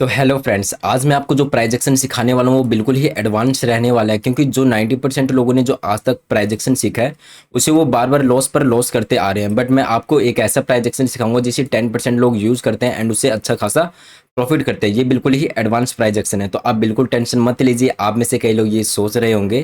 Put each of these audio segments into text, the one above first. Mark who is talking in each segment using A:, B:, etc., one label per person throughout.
A: तो hello friends, आज मैं आपको जो प्राइस एक्शन सिखाने वाला हूँ वो बिल्कुल ही एडवांस रहने वाला है, क्योंकि जो 90% लोगों ने जो आज तक प्राइस एक्शन सीखा है उसे वो बार बार लॉस पर लॉस करते आ रहे हैं। बट मैं आपको एक ऐसा प्राइस एक्शन सिखाऊंगा जिसे 10% लोग यूज़ करते हैं एंड उससे अच्छा खासा प्रॉफिट करते हैं। ये बिल्कुल ही एडवांस प्राइस एक्शन है, तो आप बिल्कुल टेंशन मत लीजिए। आप में से कई लोग ये सोच रहे होंगे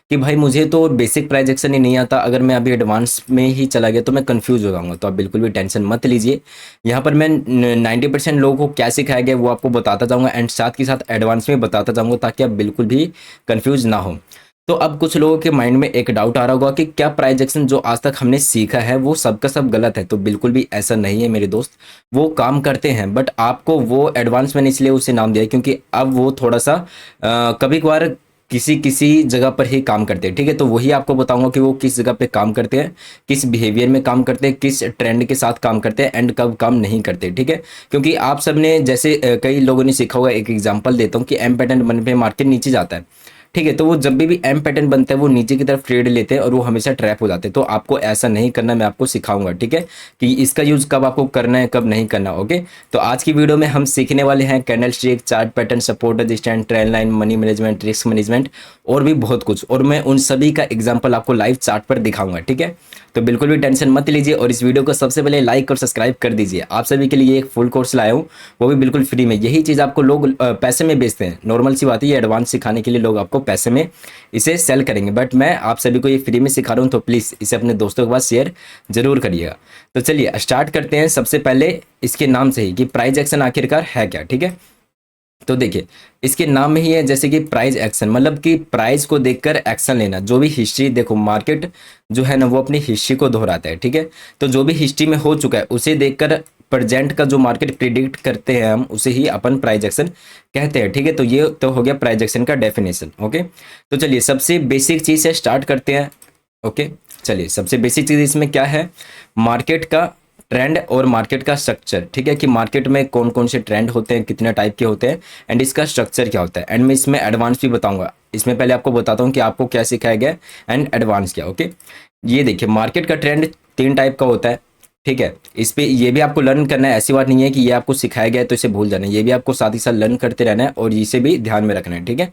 A: कि भाई मुझे तो बेसिक प्राइस एक्शन ही नहीं आता, अगर मैं अभी एडवांस में ही चला गया तो मैं कंफ्यूज हो जाऊंगा। तो आप बिल्कुल भी टेंशन मत लीजिए। यहाँ पर मैं 90% लोगों को क्या सिखाया गया वो आपको बताता जाऊंगा एंड साथ के साथ एडवांस में बताता जाऊंगा, ताकि आप बिल्कुल भी कंफ्यूज ना हो। तो अब कुछ लोगों के माइंड में एक डाउट आ रहा होगा कि क्या प्राइस एक्शन जो आज तक हमने सीखा है वो सबका सब गलत है। तो बिल्कुल भी ऐसा नहीं है मेरे दोस्त, वो काम करते हैं। बट आपको वो एडवांस मैंने इसलिए उसे नाम दिया है क्योंकि अब वो थोड़ा सा कभी कभार किसी किसी जगह पर ही काम करते हैं। ठीक है, तो वही आपको बताऊंगा कि वो किस जगह पे काम करते हैं, किस बिहेवियर में काम करते हैं, किस ट्रेंड के साथ काम करते हैं एंड कब काम नहीं करते। ठीक है, क्योंकि आप सबने जैसे कई लोगों ने सीखा होगा, एक एग्जांपल देता हूँ कि एम पैटर्न बनने पे मार्केट नीचे जाता है। ठीक है, तो वो जब भी एम पैटर्न बनता है वो नीचे की तरफ ट्रेड लेते हैं और वो हमेशा ट्रैप हो जाते हैं। तो आपको ऐसा नहीं करना, मैं आपको सिखाऊंगा। ठीक है, कि इसका यूज कब आपको करना है कब नहीं करना। ओके, तो आज की वीडियो में हम सीखने वाले हैं candle stick, chart pattern, support resistance, trend line, money management, risk management और भी बहुत कुछ। और मैं उन सभी का एग्जाम्पल आपको लाइव चार्ट पर दिखाऊंगा। ठीक है, तो बिल्कुल भी टेंशन मत लीजिए और इस वीडियो को सबसे पहले लाइक और सब्सक्राइब कर दीजिए। आप सभी के लिए एक फुल कोर्स लाया हूँ, वो भी बिल्कुल फ्री में। यही चीज़ आपको लोग पैसे में बेचते हैं, नॉर्मल सी बात है। ये एडवांस सिखाने के लिए लोग आपको पैसे में इसे सेल करेंगे, बट मैं आप सभी को ये फ्री में सिखा रहा हूँ, तो प्लीज़ इसे अपने दोस्तों के पास शेयर जरूर करिएगा। तो चलिए स्टार्ट करते हैं सबसे पहले इसके नाम से ही कि प्राइस एक्शन आखिरकार है क्या। ठीक है, तो देखिए इसके नाम में ही है जैसे कि प्राइस एक्शन, मतलब कि प्राइस को देखकर एक्शन लेना। जो भी हिस्ट्री, देखो मार्केट जो है ना वो अपनी हिस्ट्री को दोहराता है। ठीक है, तो जो भी हिस्ट्री में हो चुका है उसे देखकर प्रेजेंट का जो मार्केट प्रिडिक्ट करते हैं हम, उसे ही अपन प्राइस एक्शन कहते हैं। ठीक है, तो ये तो हो गया प्राइस एक्शन का डेफिनेशन। ओके, तो चलिए सबसे बेसिक चीज से स्टार्ट करते हैं। ओके, चलिए सबसे बेसिक चीज इसमें क्या है, मार्केट का ट्रेंड और मार्केट का स्ट्रक्चर। ठीक है, कि मार्केट में कौन कौन से ट्रेंड होते हैं, कितने टाइप के होते हैं एंड इसका स्ट्रक्चर क्या होता है। एंड मैं इसमें एडवांस भी बताऊंगा। इसमें पहले आपको बताता हूँ कि आपको क्या सिखाया गया एंड एडवांस क्या। ओके, ये देखिए मार्केट का ट्रेंड 3 टाइप का होता है। ठीक है, इस पे ये भी आपको लर्न करना है। ऐसी बात नहीं है कि ये आपको सिखाया गया है तो इसे भूल जाना है, ये भी आपको साथ ही साथ लर्न करते रहना है और इसे भी ध्यान में रखना है। ठीक है,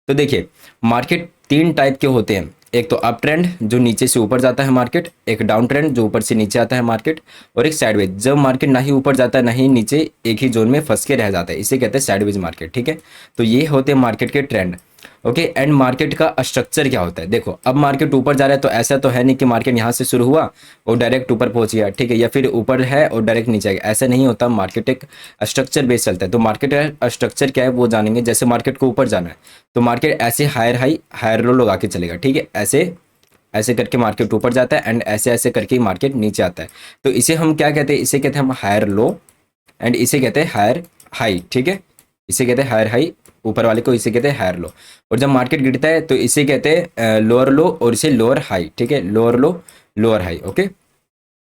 A: तो देखिए मार्केट 3 टाइप के होते हैं। एक तो अप ट्रेंड जो नीचे से ऊपर जाता है मार्केट, एक डाउन ट्रेंड जो ऊपर से नीचे आता है मार्केट, और एक साइडवेज जब मार्केट ना ही ऊपर जाता है ना ही नीचे, एक ही जोन में फंस के रह जाता है, इसे कहते हैं साइडवेज मार्केट। ठीक है, तो ये होते हैं मार्केट के ट्रेंड। ओके, एंड मार्केट का स्ट्रक्चर क्या होता है, देखो अब मार्केट ऊपर जा रहा है तो ऐसा तो है नहीं कि मार्केट यहाँ से शुरू हुआ और डायरेक्ट ऊपर पहुंच गया। ठीक है, या फिर ऊपर है और डायरेक्ट नीचे आएगा, ऐसा नहीं होता। मार्केट एक स्ट्रक्चर बेस चलता है। तो मार्केट का स्ट्रक्चर क्या है वो जानेंगे। जैसे मार्केट को ऊपर जाना है तो मार्केट ऐसे हायर हाई हायर लो लगा के चलेगा। ठीक है, ऐसे ऐसे करके मार्केट ऊपर जाता है एंड ऐसे ऐसे करके मार्केट नीचे आता है। तो इसे हम क्या कहते हैं, इसे कहते हैं हम हायर लो एंड इसे कहते हैं हायर हाई। ठीक है, इसे कहते हैं हायर हाई, ऊपर वाले को इसे कहते हैं हायर लो। और जब मार्केट गिरता है तो इसे कहते हैं लोअर लो और इसे लोअर हाई। ठीक है, लोअर लो लोअर हाई। ओके,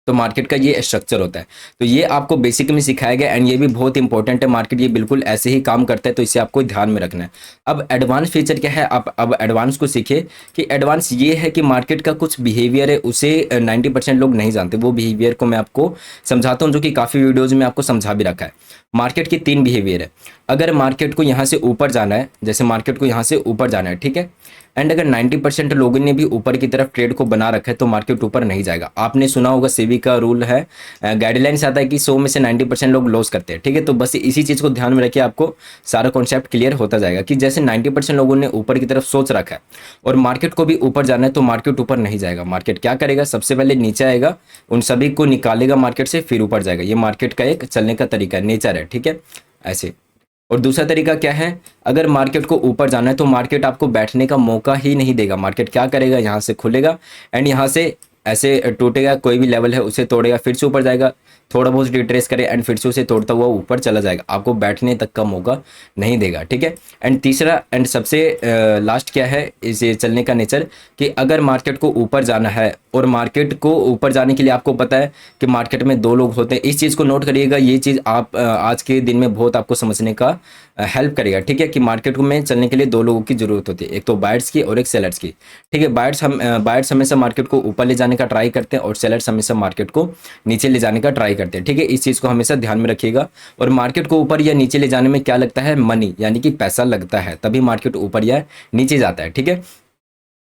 A: तो मार्केट का ये स्ट्रक्चर होता है। तो ये आपको बेसिक में सिखाया गया एंड ये भी बहुत इंपॉर्टेंट है। मार्केट ये बिल्कुल ऐसे ही काम करता है, तो इसे आपको ध्यान में रखना है। अब एडवांस फीचर क्या है, आप अब एडवांस को सीखिए कि एडवांस ये है कि मार्केट का कुछ बिहेवियर है उसे 90% लोग नहीं जानते। वो बिहेवियर को मैं आपको समझाता हूँ, जो कि काफ़ी वीडियोज़ में आपको समझा भी रखा है। मार्केट की 3 बिहेवियर है। अगर मार्केट को यहाँ से ऊपर जाना है, जैसे मार्केट को यहाँ से ऊपर जाना है, ठीक है, एंड अगर 90% लोगों ने भी ऊपर की तरफ ट्रेड को बना रखा है तो मार्केट ऊपर नहीं जाएगा। आपने सुना होगा सेबी का रूल है, गाइडलाइंस आता है कि 100 में से 90% लोग लॉस करते हैं। ठीक है, तो बस इसी चीज़ को ध्यान में रखिए, आपको सारा कॉन्सेप्ट क्लियर होता जाएगा कि जैसे 90% लोगों ने ऊपर की तरफ सोच रखा है और मार्केट को भी ऊपर जाना है तो मार्केट ऊपर नहीं जाएगा। मार्केट क्या करेगा, सबसे पहले नीचे आएगा, उन सभी को निकालेगा मार्केट से, फिर ऊपर जाएगा। ये मार्केट का एक चलने का तरीका है, नेचर है। ठीक है, ऐसे। और दूसरा तरीका क्या है, अगर मार्केट को ऊपर जाना है तो मार्केट आपको बैठने का मौका ही नहीं देगा। मार्केट क्या करेगा, यहाँ से खुलेगा एंड यहाँ से ऐसे टूटेगा, कोई भी लेवल है उसे तोड़ेगा, फिर से ऊपर जाएगा, थोड़ा बहुत रिट्रेस करे एंड फिर से उसे तोड़ता हुआ ऊपर चला जाएगा। आपको बैठने तक का मौका नहीं देगा। ठीक है, एंड तीसरा एंड सबसे लास्ट क्या है इसे चलने का नेचर, कि अगर मार्केट को ऊपर जाना है और मार्केट को ऊपर जाने के लिए आपको पता है कि मार्केट में 2 लोग होते हैं। इस चीज़ को नोट करिएगा, ये चीज़ आप आज के दिन में बहुत आपको समझने का हेल्प करेगा। ठीक है, कि मार्केट में चलने के लिए 2 लोगों की जरूरत होती है, एक तो बायर्स की और एक सेलर्स की। ठीक है, बायर्स हमेशा मार्केट को ऊपर ले जाने का ट्राई करते हैं और सेलर्स हमेशा मार्केट को नीचे ले जाने का ट्राई करते हैं, ठीक है। इस चीज़ को हमेशा ध्यान में रखिएगा। और मार्केट को ऊपर या नीचे ले जाने में क्या लगता है, मनी, यानी कि पैसा लगता है, तभी मार्केट ऊपर या नीचे जाता है, ठीक है।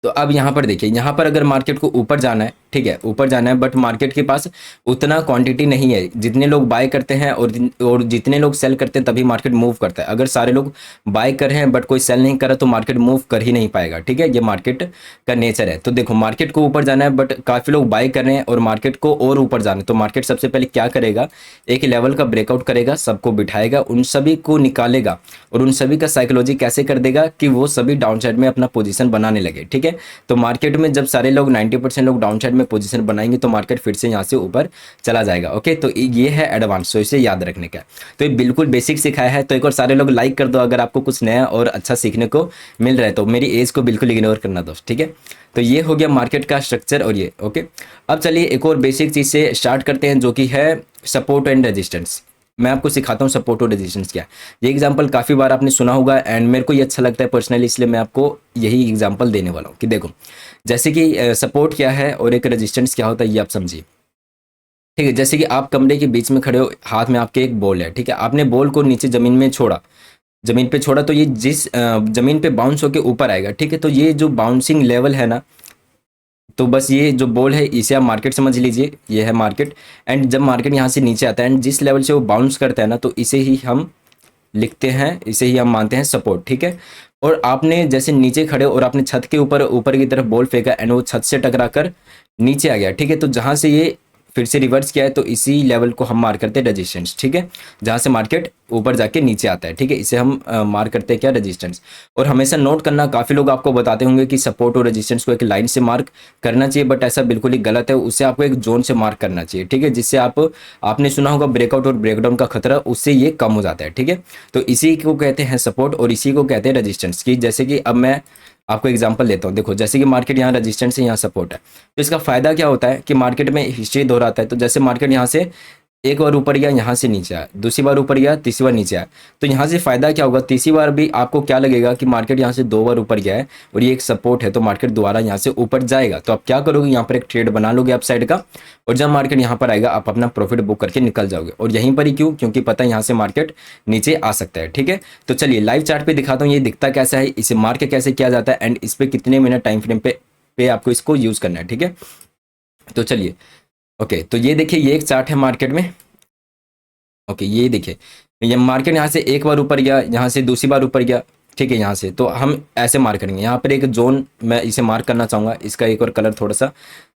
A: तो अब यहाँ पर देखिए, यहाँ पर अगर मार्केट को ऊपर जाना है, ठीक है, ऊपर जाना है, बट मार्केट के पास उतना क्वांटिटी नहीं है। जितने लोग बाय करते हैं और जितने लोग सेल करते हैं तभी मार्केट मूव करता है। अगर सारे लोग बाय कर रहे हैं बट कोई सेल नहीं कर रहा तो मार्केट मूव कर ही नहीं पाएगा, ठीक है। ये मार्केट का नेचर है। तो देखो, मार्केट को ऊपर जाना है बट काफ़ी लोग बाय कर रहे हैं और मार्केट को और ऊपर जाना है, तो मार्केट सबसे पहले क्या करेगा, एक लेवल का ब्रेकआउट करेगा, सबको बिठाएगा, उन सभी को निकालेगा और उन सभी का साइकोलॉजी कैसे कर देगा कि वो सभी डाउन साइड में अपना पोजीशन बनाने लगे, ठीक है। तो मार्केट में जब सारे लोग 90% लोग डाउन साइड में पोजीशन बनाएंगे तो मार्केट फिर से यहाँ से ऊपर चला जाएगा। ओके, तो ये है एडवांस, तो इसे याद रखने का। तो ये बिल्कुल बेसिक सिखाया है। तो एक और सारे लोग लाइक कर दो अगर आपको कुछ नया और अच्छा सीखने को मिल रहा है। तो मेरी एज को बिल्कुल इग्नोर करना दोस्त, ठीक है। तो ये हो गया मार्केट का स्ट्रक्चर और ये ओके। अब चलिए एक और बेसिक चीज़ से स्टार्ट करते हैं जो कि है सपोर्ट एंड रेजिस्टेंस। मैं आपको सिखाता हूँ सपोर्ट और रेजिस्टेंस क्या है। ये एग्जांपल काफ़ी बार आपने सुना होगा एंड मेरे को ये अच्छा लगता है पर्सनली, इसलिए मैं आपको यही एग्जांपल देने वाला हूँ कि देखो, जैसे कि सपोर्ट क्या है और एक रेजिस्टेंस क्या होता है, ये आप समझिए, ठीक है। जैसे कि आप कमरे के बीच में खड़े हो, हाथ में आपके एक बॉल है, ठीक है। आपने बॉल को नीचे ज़मीन में छोड़ा, ज़मीन पे छोड़ा तो ये जिस ज़मीन पे बाउंस होके ऊपर आएगा, ठीक है। तो ये जो बाउंसिंग लेवल है ना, तो बस ये जो बॉल है इसे आप मार्केट समझ लीजिए, ये है मार्केट। एंड जब मार्केट यहाँ से नीचे आता है एंड जिस लेवल से वो बाउंस करता है ना, तो इसे ही हम लिखते हैं, इसे ही हम मानते हैं सपोर्ट, ठीक है। और आपने जैसे नीचे खड़े और आपने छत के ऊपर ऊपर की तरफ बॉल फेंका एंड वो छत से टकरा कर नीचे आ गया, ठीक है। तो जहाँ से ये फिर से रिवर्स किया है तो इसी लेवल को हम मार्क करते हैं रेजिस्टेंस, ठीक है। जहाँ से मार्केट ऊपर जाके नीचे आता है, ठीक है, इसे हम मार्क करते हैं क्या, रेजिस्टेंस। और हमेशा नोट करना, काफ़ी लोग आपको बताते होंगे कि सपोर्ट और रेजिस्टेंस को एक लाइन से मार्क करना चाहिए, बट ऐसा बिल्कुल ही गलत है। उससे आपको एक जोन से मार्क करना चाहिए, ठीक है, जिससे आपने सुना होगा ब्रेकआउट और ब्रेकडाउन का खतरा, उससे ये कम हो जाता है, ठीक है। तो इसी को कहते हैं सपोर्ट और इसी को कहते हैं रेजिस्टेंस की। जैसे कि अब मैं आपको एग्जांपल देता हूँ, देखो जैसे कि मार्केट यहाँ रेजिस्टेंस है, यहाँ सपोर्ट है, तो इसका फायदा क्या होता है कि मार्केट में हिस्ट्री दोहराता है। तो जैसे मार्केट यहाँ से एक बार ऊपर गया, यहाँ से नीचे आया, दूसरी बार ऊपर गया, तीसरी बार नीचे आया, तो यहाँ से फायदा क्या होगा, तीसरी बार भी आपको क्या लगेगा कि मार्केट यहाँ से 2 बार ऊपर गया है और ये एक सपोर्ट है, तो मार्केट दोबारा यहाँ से ऊपर जाएगा। तो आप क्या करोगे, यहाँ पर एक ट्रेड बना लोगे अप साइड का, और जब मार्केट यहाँ पर आएगा आप अपना प्रॉफिट बुक करके निकल जाओगे। और यहीं पर ही क्यों, क्योंकि पता है यहाँ से मार्केट नीचे आ सकता है, ठीक है। तो चलिए लाइव चार्ट पे दिखाता हूँ ये दिखता कैसा है, इसे मार्क कैसे किया जाता है एंड इस पर कितने मिनट टाइम फ्रेम पे आपको इसको यूज करना है, ठीक है। तो चलिए ओके, तो ये देखिए ये एक चार्ट है मार्केट में। ओके, ये देखिए ये मार्केट यहाँ से एक बार ऊपर गया, यहाँ से दूसरी बार ऊपर गया, ठीक है। यहाँ से तो हम ऐसे मार्क करेंगे, यहाँ पर एक जोन मैं इसे मार्क करना चाहूँगा, इसका एक और कलर थोड़ा सा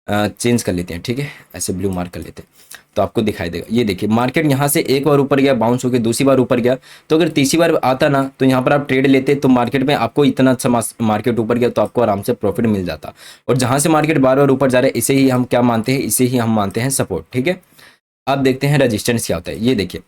A: चेंज कर लेते हैं, ठीक है, ऐसे ब्लू मार्क कर लेते हैं तो आपको दिखाई देगा। ये देखिए मार्केट यहाँ से एक बार ऊपर गया, बाउंस होकर दूसरी बार ऊपर गया, तो अगर तीसरी बार आता ना तो यहाँ पर आप ट्रेड लेते तो मार्केट में आपको इतना अच्छा मार्केट ऊपर गया तो आपको आराम से प्रॉफिट मिल जाता। और जहाँ से मार्केट बार बार ऊपर जा रहा है इसे ही हम क्या मानते हैं, इसे ही हम मानते हैं सपोर्ट, ठीक है। अब देखते हैं रेजिस्टेंस क्या होता है। ये देखिए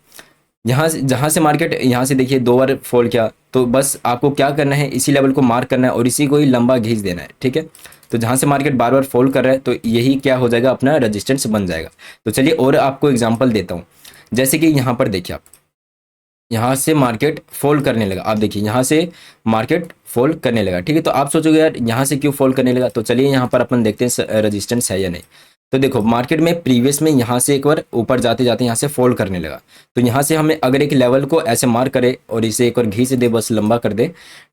A: यहाँ से जहाँ से मार्केट यहाँ से देखिए 2 बार फॉल किया, तो बस आपको क्या करना है, इसी लेवल को मार्क करना है और इसी को ही लंबा खींच देना है, ठीक है। तो जहाँ से मार्केट बार बार फॉल कर रहा है तो यही क्या हो जाएगा, अपना रेजिस्टेंस बन जाएगा। तो चलिए और आपको एग्जांपल देता हूँ, जैसे कि यहाँ पर देखिए आप, यहाँ से मार्केट फॉल करने लगा, आप देखिए यहाँ से मार्केट फॉल करने लगा, ठीक है। तो आप सोचोगे यार यहाँ से क्यों फॉल करने लगा, तो चलिए यहाँ पर अपन देखते हैं रेजिस्टेंस है या नहीं। तो देखो मार्केट में प्रीवियस में यहाँ से एक बार ऊपर जाते जाते यहाँ से फॉल करने लगा, तो यहाँ से हमें अगर एक लेवल को ऐसे मार्क करे और इसे एक बार घींच दे, बस लंबा कर दे,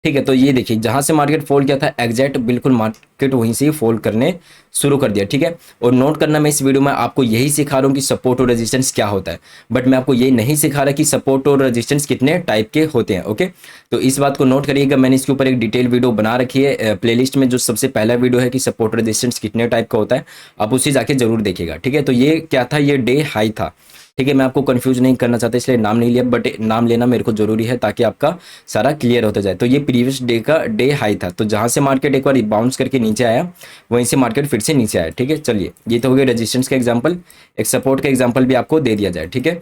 A: ठीक है। तो ये देखिए जहाँ से मार्केट फॉल किया था एग्जैक्ट बिल्कुल मार्केट वहीं से ही फॉल करने शुरू कर दिया, ठीक है। और नोट करना, मैं इस वीडियो में आपको यही सिखा रहा हूँ कि सपोर्ट और रेजिस्टेंस क्या होता है, बट मैं आपको ये नहीं सिखा रहा कि सपोर्ट और रेजिस्टेंस कितने टाइप के होते हैं, ओके। तो इस बात को नोट करिएगा, मैंने इसके ऊपर एक डिटेल वीडियो बना रखी है प्लेलिस्ट में, जो सबसे पहला वीडियो है कि सपोर्ट रेजिस्टेंस कितने टाइप का होता है, आप उसे जाके जरूर देखिएगा, ठीक है। तो ये क्या था, ये डे हाई था, ठीक है। मैं आपको कंफ्यूज नहीं करना चाहता इसलिए नाम नहीं लिया, बट नाम लेना मेरे को जरूरी है ताकि आपका सारा क्लियर होता जाए। तो ये प्रीवियस डे का डे हाई था, तो जहां से मार्केट एक बार बाउंस करके नीचे आया वहीं से मार्केट फिर से नीचे आया, ठीक है। चलिए ये तो हो गया रेजिस्टेंस का एग्जाम्पल, एक सपोर्ट का एग्जाम्पल भी आपको दे दिया जाए, ठीक है।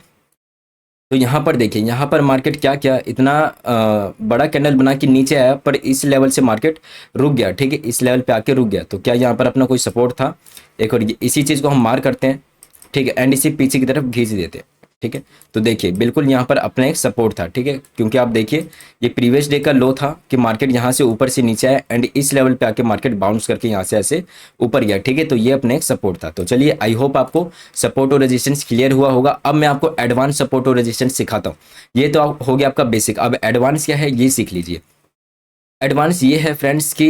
A: तो यहाँ पर देखिए, यहाँ पर मार्केट क्या क्या इतना बड़ा कैंडल बना के नीचे आया, पर इस लेवल से मार्केट रुक गया, ठीक है, इस लेवल पे आके रुक गया। तो क्या यहाँ पर अपना कोई सपोर्ट था, एक और इसी चीज़ को हम मार्क करते हैं, ठीक है, एंड इसी पीछे की तरफ खींच देते हैं, ठीक है। तो देखिए बिल्कुल यहाँ पर अपना एक सपोर्ट था, ठीक है, क्योंकि आप देखिए ये प्रीवियस डे का लो था कि मार्केट यहाँ से ऊपर से नीचे आया एंड इस लेवल पे आके मार्केट बाउंस करके यहाँ से ऐसे ऊपर गया, ठीक है। तो ये अपना एक सपोर्ट था। तो चलिए आई होप आपको सपोर्ट और रेजिस्टेंस क्लियर हुआ होगा। अब मैं आपको एडवांस सपोर्ट और रेजिस्टेंस सिखाता हूँ। ये तो हो गया आपका बेसिक। अब एडवांस क्या है ये सीख लीजिए। एडवांस ये है फ्रेंड्स कि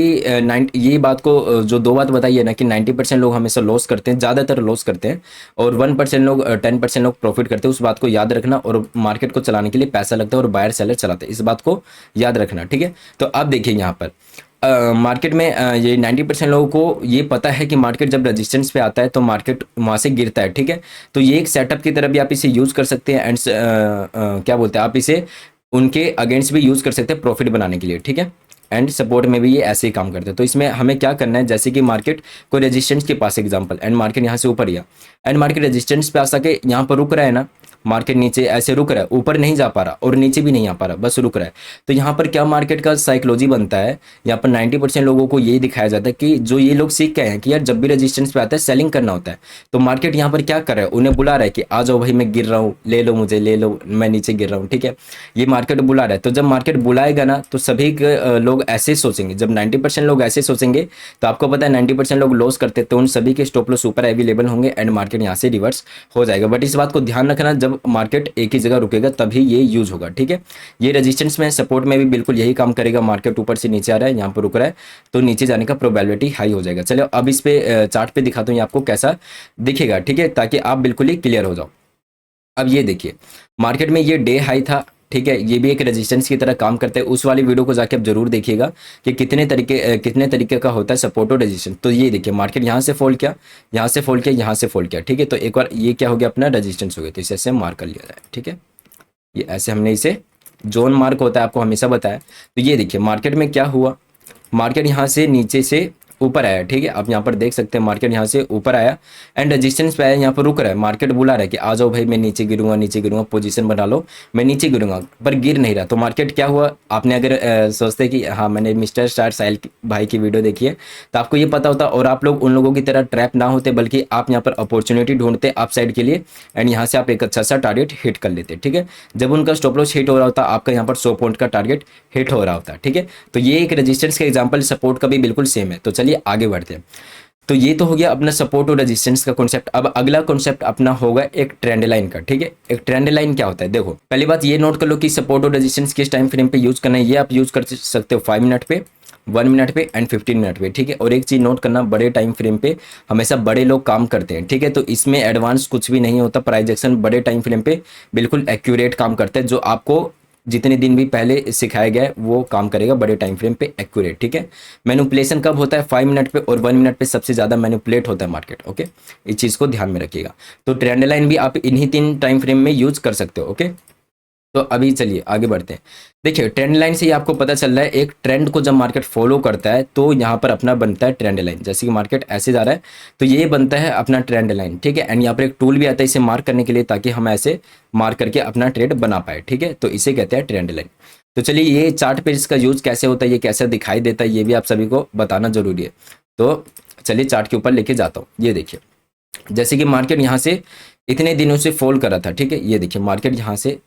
A: ये बात को जो दो बात बताई है ना कि 90% लोग हमेशा लॉस करते हैं, ज़्यादातर लॉस करते हैं, और 1% लोग 10% लोग प्रॉफिट करते हैं। उस बात को याद रखना। और मार्केट को चलाने के लिए पैसा लगता है और बायर सेलर चलाते हैं, इस बात को याद रखना, ठीक है। तो अब देखिए यहाँ पर मार्केट में ये 90% लोगों को ये पता है कि मार्केट जब रेजिस्टेंस पे आता है तो मार्केट वहाँ से गिरता है, ठीक है। तो ये एक सेटअप की तरह भी आप इसे यूज़ कर सकते हैं एंड क्या बोलते हैं, आप इसे उनके अगेंस्ट भी यूज़ कर सकते हैं प्रॉफिट बनाने के लिए, ठीक है। एंड सपोर्ट में भी ये ऐसे ही काम करते हैं। तो इसमें हमें क्या करना है, जैसे कि मार्केट को रेजिस्टेंस के पास एग्जांपल, एंड मार्केट यहाँ से ऊपर गया एंड मार्केट रेजिस्टेंस पे आ सके यहाँ पर रुक रहा है ना, मार्केट नीचे ऐसे रुक रहा है, ऊपर नहीं जा पा रहा और नीचे भी नहीं आ पा रहा, बस रुक रहा है। तो यहाँ पर क्या मार्केट का साइकोलॉजी बनता है, यहाँ पर 90% लोगों को यही दिखाया जाता है कि जो ये लोग सीख के आए हैं कि यार जब भी रेजिस्टेंस पे आता है सेलिंग करना होता है। तो मार्केट यहाँ पर क्या कर रहा है, उन्हें बुला रहा है कि आ जाओ भाई मैं गिर रहा हूँ, ले लो मुझे, ले लो मैं नीचे गिर रहा हूँ, ठीक है। ये मार्केट बुला रहा है। तो जब मार्केट बुलाएगा ना तो सभी लोग ऐसे सोचेंगे। जब 90% लोग ऐसे सोचेंगे तो आपको पता है 90% लोग लॉस करते हैं, तो उन सभी के स्टॉप लॉस ऊपर अवेलेबल होंगे एंड मार्केट यहाँ से रिवर्स हो जाएगा। बट इस बात को ध्यान रखना, जब मार्केट एक ही जगह रुकेगा तभी ये यूज होगा, ठीक है। ये रेजिस्टेंस में सपोर्ट में भी बिल्कुल यही काम करेगा। मार्केट ऊपर से नीचे आ रहा है, यहाँ पर रुक रहा है, तो नीचे जाने का प्रोबेबिलिटी हाई हो जाएगा। चलो अब इस पे चार्ट पे दिखाता हूँ ये आपको कैसा दिखेगा, ठीक है, ताकि आप बिल्कुल ही क्लियर हो जाओ। अब ये देखिए मार्केट में ये डे हाई था, ठीक है, ये भी एक रेजिस्टेंस की तरह काम करता है। उस वाली वीडियो को जाके आप जरूर देखिएगा कि कितने तरीके का होता है सपोर्ट और रेजिस्टेंस। तो ये देखिए मार्केट यहाँ से फॉल किया, यहाँ से फॉल किया, यहाँ से फॉल किया, ठीक है। तो एक बार ये क्या हो गया, अपना रेजिस्टेंस हो गया। तो इसे ऐसे मार्क कर लिया जाए, ठीक है। ये ऐसे हमने इसे जोन मार्क होता है, आपको हमेशा बताया। तो ये देखिए मार्केट में क्या हुआ, मार्केट यहाँ से नीचे से ऊपर आया, ठीक है। आप यहाँ पर देख सकते हैं मार्केट यहाँ से ऊपर आया एंड रेजिस्टेंस पे आया, यहाँ पर रुक रहा है। मार्केट बुला रहा है कि आ जाओ भाई मैं नीचे गिरूंगा, नीचे गिरूंगा, पोजीशन बना लो, मैं नीचे गिरूंगा, पर गिर नहीं रहा। तो मार्केट क्या हुआ, आपने अगर सोचते कि हाँ मैंने मिस्टर स्टार साहिल भाई की वीडियो देखी है तो आपको ये पता होता, और आप लोग उन लोगों की तरह ट्रैप ना होते, बल्कि आप यहाँ पर अपॉर्चुनिटी ढूंढते अप साइड के लिए एंड यहाँ से आप एक अच्छा सा टारगेट हिट कर लेते, ठीक है। जब उनका स्टॉप लॉस हिट हो रहा होता, आपका यहाँ पर 100 पॉइंट का टारगेट हिट हो रहा होता, ठीक है। तो ये एक रेजिस्टेंस का एग्जांपल, सपोर्ट का भी बिल्कुल सेम है। तो चलिए आगे बढ़ते हैं। तो ये तो हो गया अपना सपोर्ट और रेजिस्टेंस का कॉन्सेप्ट। अब अगला कॉन्सेप्ट अपना होगा एक ट्रेंड लाइन का, ठीक है। एक ट्रेंड लाइन क्या होता है, देखो पहली बात ये नोट कर लो कि सपोर्ट और रेजिस्टेंस किस टाइम फ्रेम पे यूज करना है। ये आप यूज कर सकते हो 5 मिनट पे, 1 मिनट पे एंड 15 मिनट पे, ठीक है। और एक चीज नोट करना, बड़े टाइम फ्रेम पे हमेशा बड़े लोग काम करते हैं, ठीक है। तो इसमें एडवांस कुछ भी नहीं होता, प्राइस एक्शन बड़े टाइम फ्रेम पे बिल्कुल एक्यूरेट काम करता है। जो आपको जितने दिन भी पहले सिखाया गया है वो काम करेगा बड़े टाइम फ्रेम पे एक्यूरेट, ठीक है। मैनिपुलेशन कब होता है, 5 मिनट पे और 1 मिनट पे सबसे ज्यादा मैनिपुलेट होता है मार्केट, ओके। इस चीज को ध्यान में रखिएगा। तो ट्रेंड लाइन भी आप इन्हीं 3 टाइम फ्रेम में यूज कर सकते हो, ओके। तो अभी चलिए आगे बढ़ते हैं। देखिए ट्रेंड लाइन से ही आपको पता चल रहा है, एक ट्रेंड को जब मार्केट फॉलो करता है तो यहाँ पर अपना बनता है ट्रेंड लाइन। जैसे कि मार्केट ऐसे जा रहा है तो ये बनता है अपना ट्रेंड लाइन, ठीक है। एंड यहाँ पर एक टूल भी आता है इसे मार्क करने के लिए, ताकि हम ऐसे मार्क करके अपना ट्रेड बना पाए, ठीक है। तो इसे कहते हैं ट्रेंड लाइन। तो चलिए ये चार्ट पे इसका यूज कैसे होता है, ये कैसे दिखाई देता है, ये भी आप सभी को बताना जरूरी है। तो चलिए चार्ट के ऊपर लेके जाता हूँ। ये देखिए जैसे कि मार्केट यहाँ से इतने दिनों से फॉल कर रहा था, ठीक है। ये देखिए मार्केट यहाँ से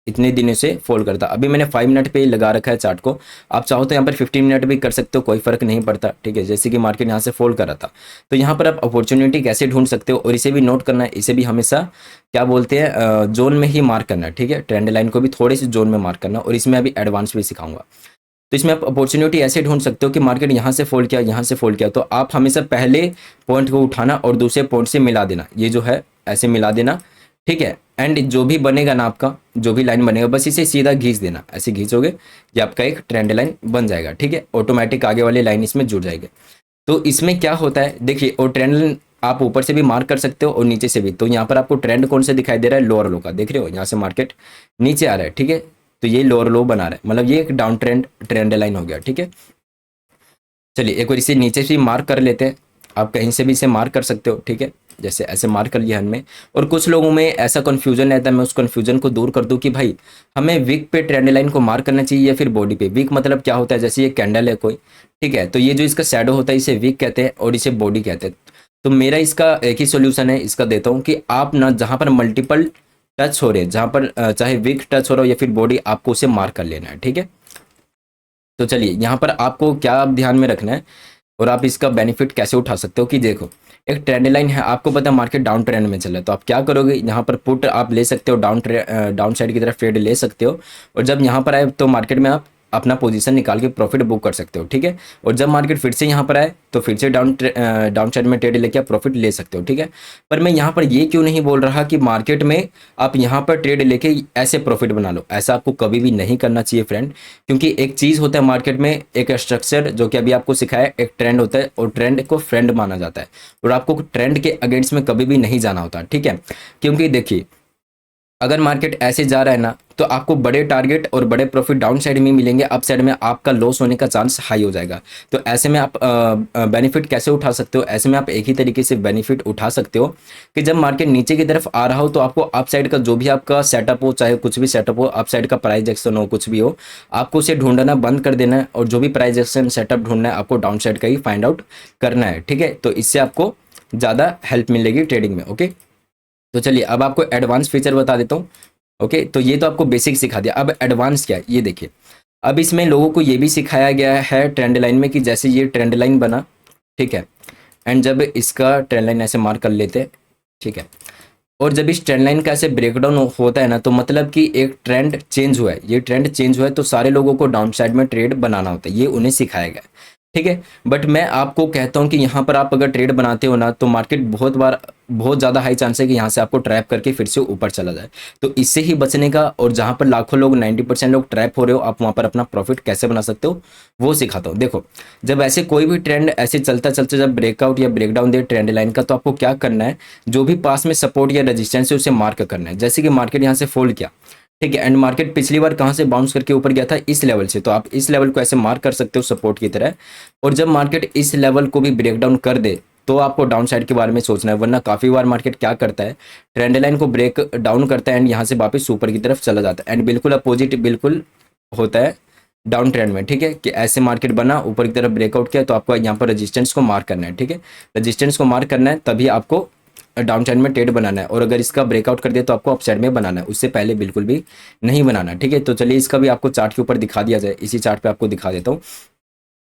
A: इतने दिनों से फॉल करता। अभी मैंने 5 मिनट पे लगा रखा है चार्ट को, आप चाहो तो यहाँ पर 15 मिनट भी कर सकते हो, कोई फर्क नहीं पड़ता, ठीक है। जैसे कि मार्केट यहाँ से फॉल कर रहा था तो यहाँ पर आप अपॉर्चुनिटी कैसे ढूंढ सकते हो, और इसे भी नोट करना है। इसे भी हमेशा क्या बोलते हैं जोन में ही मार्क करना है, ठीक है। ट्रेंड लाइन को भी थोड़ी सी जोन में मार्क करना, और इसमें अभी एडवांस भी सिखाऊंगा। तो इसमें आप अपॉर्चुनिटी ऐसे ढूंढ सकते हो कि मार्केट यहाँ से फॉल किया, यहाँ से फॉल किया, तो आप हमेशा पहले पॉइंट को उठाना और दूसरे पॉइंट से मिला देना, ये जो है ऐसे मिला देना, ठीक है। एंड जो भी बनेगा ना आपका, जो भी लाइन बनेगा बस इसे सीधा घींच देना, ऐसे घींचोगे ये आपका एक ट्रेंड लाइन बन जाएगा, ठीक है। ऑटोमेटिक आगे वाली लाइन इसमें जुड़ जाएगी। तो इसमें क्या होता है देखिए, और ट्रेंड लाइन आप ऊपर से भी मार्क कर सकते हो और नीचे से भी। तो यहाँ पर आपको ट्रेंड कौन से दिखाई दे रहा है, लोअर लो का, देख रहे हो यहाँ से मार्केट नीचे आ रहा है, ठीक है। तो ये लोअर लो बना रहा है, मतलब ये एक डाउन ट्रेंड लाइन हो गया, ठीक है। चलिए एक बार इसे नीचे से मार्क कर लेते हैं, आप कहीं से भी इसे मार्क कर सकते हो, ठीक है। जैसे ऐसे मार्क कर लिया हमने। और कुछ लोगों में ऐसा कन्फ्यूजन रहता है, मैं उस कन्फ्यूजन को दूर कर दूं कि भाई हमें विक पे ट्रेंड लाइन को मार्क करना चाहिए या फिर बॉडी पे। विक मतलब क्या होता है, जैसे ये कैंडल है कोई, ठीक है, तो ये जो इसका शैडो होता है इसे विक कहते हैं और इसे बॉडी कहते हैं। तो मेरा इसका एक ही सोल्यूशन है, इसका देता हूँ कि आप ना जहाँ पर मल्टीपल टच हो रहे हैं, जहाँ पर चाहे विक टच हो रहा हो या फिर बॉडी, आपको उसे मार्क कर लेना है, ठीक है। तो चलिए यहाँ पर आपको क्या अब ध्यान में रखना है और आप इसका बेनिफिट कैसे उठा सकते हो कि देखो, एक ट्रेंड लाइन है, आपको पता है मार्केट डाउन ट्रेंड में चल रहा है, तो आप क्या करोगे, यहाँ पर पुट आप ले सकते हो, डाउन साइड की तरफ ट्रेड ले सकते हो, और जब यहाँ पर आए तो मार्केट में आप अपना पोजीशन निकाल के प्रॉफिट बुक कर सकते हो, ठीक है। और जब मार्केट फिर से यहाँ पर आए तो फिर से डाउन साइड में ट्रेड लेके आप प्रॉफिट ले सकते हो, ठीक है। पर मैं यहाँ पर ये क्यों नहीं बोल रहा कि मार्केट में आप यहाँ पर ट्रेड लेके ऐसे प्रॉफिट बना लो, ऐसा आपको कभी भी नहीं करना चाहिए फ्रेंड। क्योंकि एक चीज़ होता है मार्केट में, एक स्ट्रक्चर जो कि अभी आपको सिखाया, एक ट्रेंड होता है और ट्रेंड को फ्रेंड माना जाता है, और आपको ट्रेंड के अगेंस्ट में कभी भी नहीं जाना होता, ठीक है। क्योंकि देखिए, अगर मार्केट ऐसे जा रहा है ना, तो आपको बड़े टारगेट और बड़े प्रॉफिट डाउन साइड में मिलेंगे, अप साइड में आपका लॉस होने का चांस हाई हो जाएगा। तो ऐसे में आप बेनिफिट कैसे उठा सकते हो, ऐसे में आप एक ही तरीके से बेनिफिट उठा सकते हो कि जब मार्केट नीचे की तरफ आ रहा हो तो आपको अप साइड का जो भी आपका सेटअप हो, चाहे कुछ भी सेटअप हो, अप साइड का प्राइस एक्शन हो, कुछ भी हो, आपको उसे ढूंढना बंद कर देना है, और जो भी प्राइस एक्शन सेटअप ढूंढना है आपको डाउन साइड का ही फाइंड आउट करना है, ठीक है। तो इससे आपको ज़्यादा हेल्प मिलेगी ट्रेडिंग में, ओके। तो चलिए अब आपको एडवांस फीचर बता देता हूँ, ओके। तो ये तो आपको बेसिक सिखा दिया, अब एडवांस क्या है ये देखिए। अब इसमें लोगों को ये भी सिखाया गया है ट्रेंड लाइन में कि जैसे ये ट्रेंड लाइन बना, ठीक है, एंड जब इसका ट्रेंड लाइन ऐसे मार्क कर लेते हैं, ठीक है, और जब इस ट्रेंड लाइन का ऐसे ब्रेकडाउन होता है ना, तो मतलब कि एक ट्रेंड चेंज हुआ है, ये ट्रेंड चेंज हुआ है, तो सारे लोगों को डाउन साइड में ट्रेड बनाना होता है, ये उन्हें सिखाया गया है, ठीक है। बट मैं आपको कहता हूँ कि यहाँ पर आप अगर ट्रेड बनाते हो ना, तो मार्केट बहुत बार, बहुत ज़्यादा हाई चांस है कि यहाँ से आपको ट्रैप करके फिर से ऊपर चला जाए। तो इससे ही बचने का, और जहाँ पर लाखों लोग 90% लोग ट्रैप हो रहे हो, आप वहाँ पर अपना प्रॉफिट कैसे बना सकते हो वो सिखाता हूँ। देखो, जब ऐसे कोई भी ट्रेंड ऐसे चलता चलता जब ब्रेकआउट या ब्रेकडाउन दे ट्रेंड लाइन का, तो आपको क्या करना है, जो भी पास में सपोर्ट या रेजिस्टेंस है उसे मार्क करना है। जैसे कि मार्केट यहाँ से फोल्ड किया, ठीक है, एंड मार्केट पिछली बार कहाँ से बाउंस करके ऊपर गया था, इस लेवल से, तो आप इस लेवल को ऐसे मार्क कर सकते हो सपोर्ट की तरह। और जब मार्केट इस लेवल को भी ब्रेक डाउन कर दे, तो आपको डाउन साइड के बारे में सोचना है, वरना काफ़ी बार मार्केट क्या करता है, ट्रेंड लाइन को ब्रेक डाउन करता है एंड यहाँ से वापस ऊपर की तरफ चला जाता है, एंड बिल्कुल अपोजिट बिल्कुल होता है डाउन ट्रेंड में, ठीक है, कि ऐसे मार्केट बना ऊपर की तरफ ब्रेकआउट किया, तो आपको यहाँ पर रजिस्टेंस को मार्क करना है, ठीक है, रजिस्टेंस को मार्क करना है, तभी आपको डाउन साइड में ट्रेड बनाना है। और अगर इसका ब्रेकआउट कर दिया तो आपको अप साइड में बनाना है, उससे पहले बिल्कुल भी नहीं बनाना, ठीक है। तो चलिए इसका भी आपको चार्ट के ऊपर दिखा दिया जाए, इसी चार्ट पे आपको दिखा देता हूँ।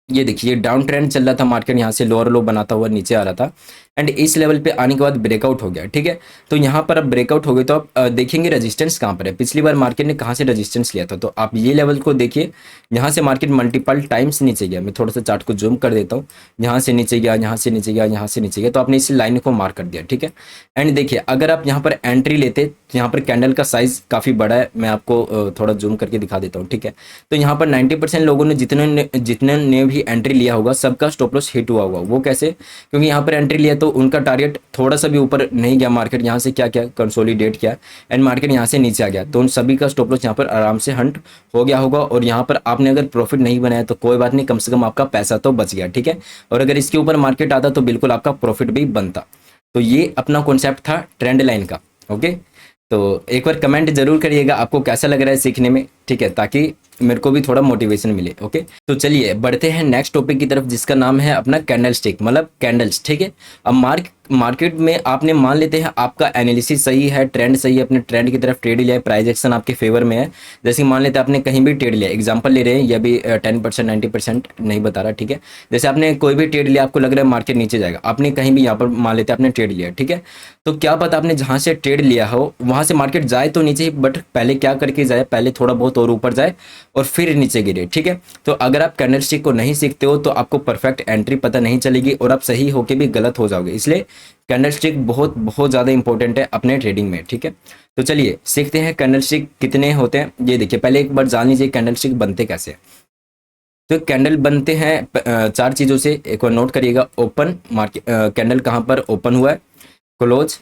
A: ये देखिए, डाउन ट्रेंड चल रहा था, मार्केट यहाँ से लोअर लो बनाता हुआ नीचे आ रहा था, एंड इस लेवल पे आने के बाद ब्रेकआउट हो गया, ठीक है। तो यहाँ पर अब ब्रेकआउट हो गई, तो आप देखेंगे रेजिस्टेंस कहाँ पर है, पिछली बार मार्केट ने कहाँ से रेजिस्टेंस लिया था, तो आप ये लेवल को देखिए, यहाँ से मार्केट मल्टीपल टाइम्स नीचे गया, मैं थोड़ा सा चार्ट को जूम कर देता हूँ, यहाँ से नीचे गया, यहाँ से नीचे गया, यहाँ से नीचे गया, तो आपने इस लाइन को मार्क कर दिया, ठीक है। एंड देखिए, अगर आप यहाँ पर एंट्री लेते, यहाँ पर कैंडल का साइज काफ़ी बड़ा है, मैं आपको थोड़ा जूम करके दिखा देता हूँ, ठीक है। तो यहाँ पर 90% लोगों ने जितने ने भी एंट्री लिया होगा, सबका स्टॉप लॉस हिट हुआ होगा। वो कैसे, क्योंकि यहाँ पर एंट्री लिया तो उनका टारगेट थोड़ा सा भी ऊपर नहीं गया, मार्केट यहाँ से क्या क्या कंसोलिडेट किया एंड मार्केट यहाँ से नीचे आ गया, तो उन सभी का स्टॉप लॉस यहाँ पर आराम से हंट हो गया होगा। और यहाँ पर आपने अगर प्रॉफिट नहीं बनाया तो कोई बात नहीं, कम से कम आपका पैसा तो बच गया, ठीक है। और अगर इसके ऊपर मार्केट आता तो बिल्कुल आपका प्रॉफिट भी बनता। तो ये अपना कॉन्सेप्ट था ट्रेंड लाइन का, ओके। तो एक बार कमेंट जरूर करिएगा आपको कैसा लग रहा है सीखने में, ठीक है, ताकि मेरे को भी थोड़ा मोटिवेशन मिले, ओके। तो चलिए बढ़ते हैं नेक्स्ट टॉपिक की तरफ, जिसका नाम है अपना कैंडल स्टिक, मतलब कैंडल्स, ठीक है। अब मार्केट में आपने मान लेते हैं आपका एनालिसिस सही है, ट्रेंड सही है, अपने ट्रेंड की तरफ ट्रेड लिया है, प्राइस एक्शन आपके फेवर में है। जैसे मान लेते हैं आपने कहीं भी ट्रेड लिया, एग्जांपल ले रहे हैं, यह भी 10% 90% नहीं बता रहा, ठीक है। जैसे आपने कोई भी ट्रेड लिया, आपको लग रहा है मार्केट नीचे जाएगा, आपने कहीं भी यहाँ पर मान लेते हैं आपने ट्रेड लिया, ठीक है। तो क्या पता आपने जहाँ से ट्रेड लिया हो वहाँ से मार्केट जाए तो नीचे ही, बट पहले क्या करके जाए, पहले थोड़ा बहुत और ऊपर जाए और फिर नीचे गिरे, ठीक है। तो अगर आप कैंडल स्टिक को नहीं सीखते हो तो आपको परफेक्ट एंट्री पता नहीं चलेगी और आप सही होके भी गलत हो जाओगे। इसलिए कैंडल स्टिक बहुत बहुत ज़्यादा इंपॉर्टेंट है अपने ट्रेडिंग में, ठीक है। तो चलिए सीखते हैं कैंडल स्टिक कितने होते हैं। ये देखिए, पहले एक बार जान लीजिए कैंडल स्टिक बनते कैसे हैं। तो कैंडल बनते हैं 4 चीज़ों से, एक बार नोट करिएगा। ओपन मार्केट, कैंडल कहाँ पर ओपन हुआ है, क्लोज,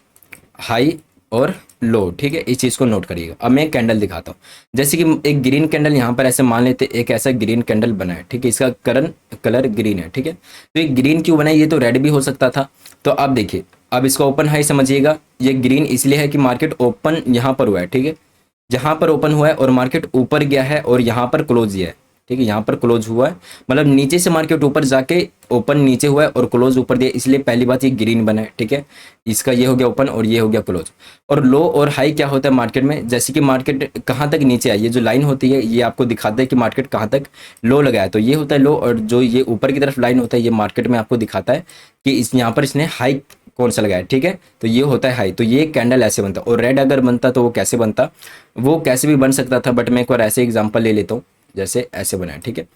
A: हाई और लो, ठीक है, इस चीज़ को नोट करिएगा। अब मैं कैंडल दिखाता हूँ। जैसे कि एक ग्रीन कैंडल यहाँ पर ऐसे मान लेते, एक ऐसा ग्रीन कैंडल बना है, ठीक है, इसका कलर ग्रीन है, ठीक है। तो ये ग्रीन क्यों बना है, ये तो रेड भी हो सकता था। तो आप देखिए, अब इसका ओपन हाई समझिएगा, ये ग्रीन इसलिए है कि मार्केट ओपन यहाँ पर हुआ है, ठीक है, जहाँ पर ओपन हुआ है और मार्केट ऊपर गया है और यहाँ पर क्लोज किया है, ठीक है, यहाँ पर क्लोज हुआ है, मतलब नीचे से मार्केट ऊपर जाके ओपन नीचे हुआ है और क्लोज ऊपर दिया, इसलिए पहली बात ये ग्रीन बना है। ठीक है, इसका ये हो गया ओपन और ये हो गया क्लोज। और लो और हाई क्या होता है मार्केट में, जैसे कि मार्केट कहाँ तक नीचे आई, ये जो लाइन होती है ये आपको दिखाता है कि मार्केट कहाँ तक लो लगा है, तो ये होता है लो। और जो ये ऊपर की तरफ लाइन होता है ये मार्केट में आपको दिखाता है कि इस यहाँ पर इसने हाई कौन सा लगाया। ठीक है, तो ये होता है हाई। तो ये कैंडल ऐसे बनता, और रेड अगर बनता तो वो कैसे बनता, वो कैसे भी बन सकता था, बट मैं एक बार ऐसे एग्जांपल ले लेता हूँ, जैसे ऐसे बना है। ठीक है,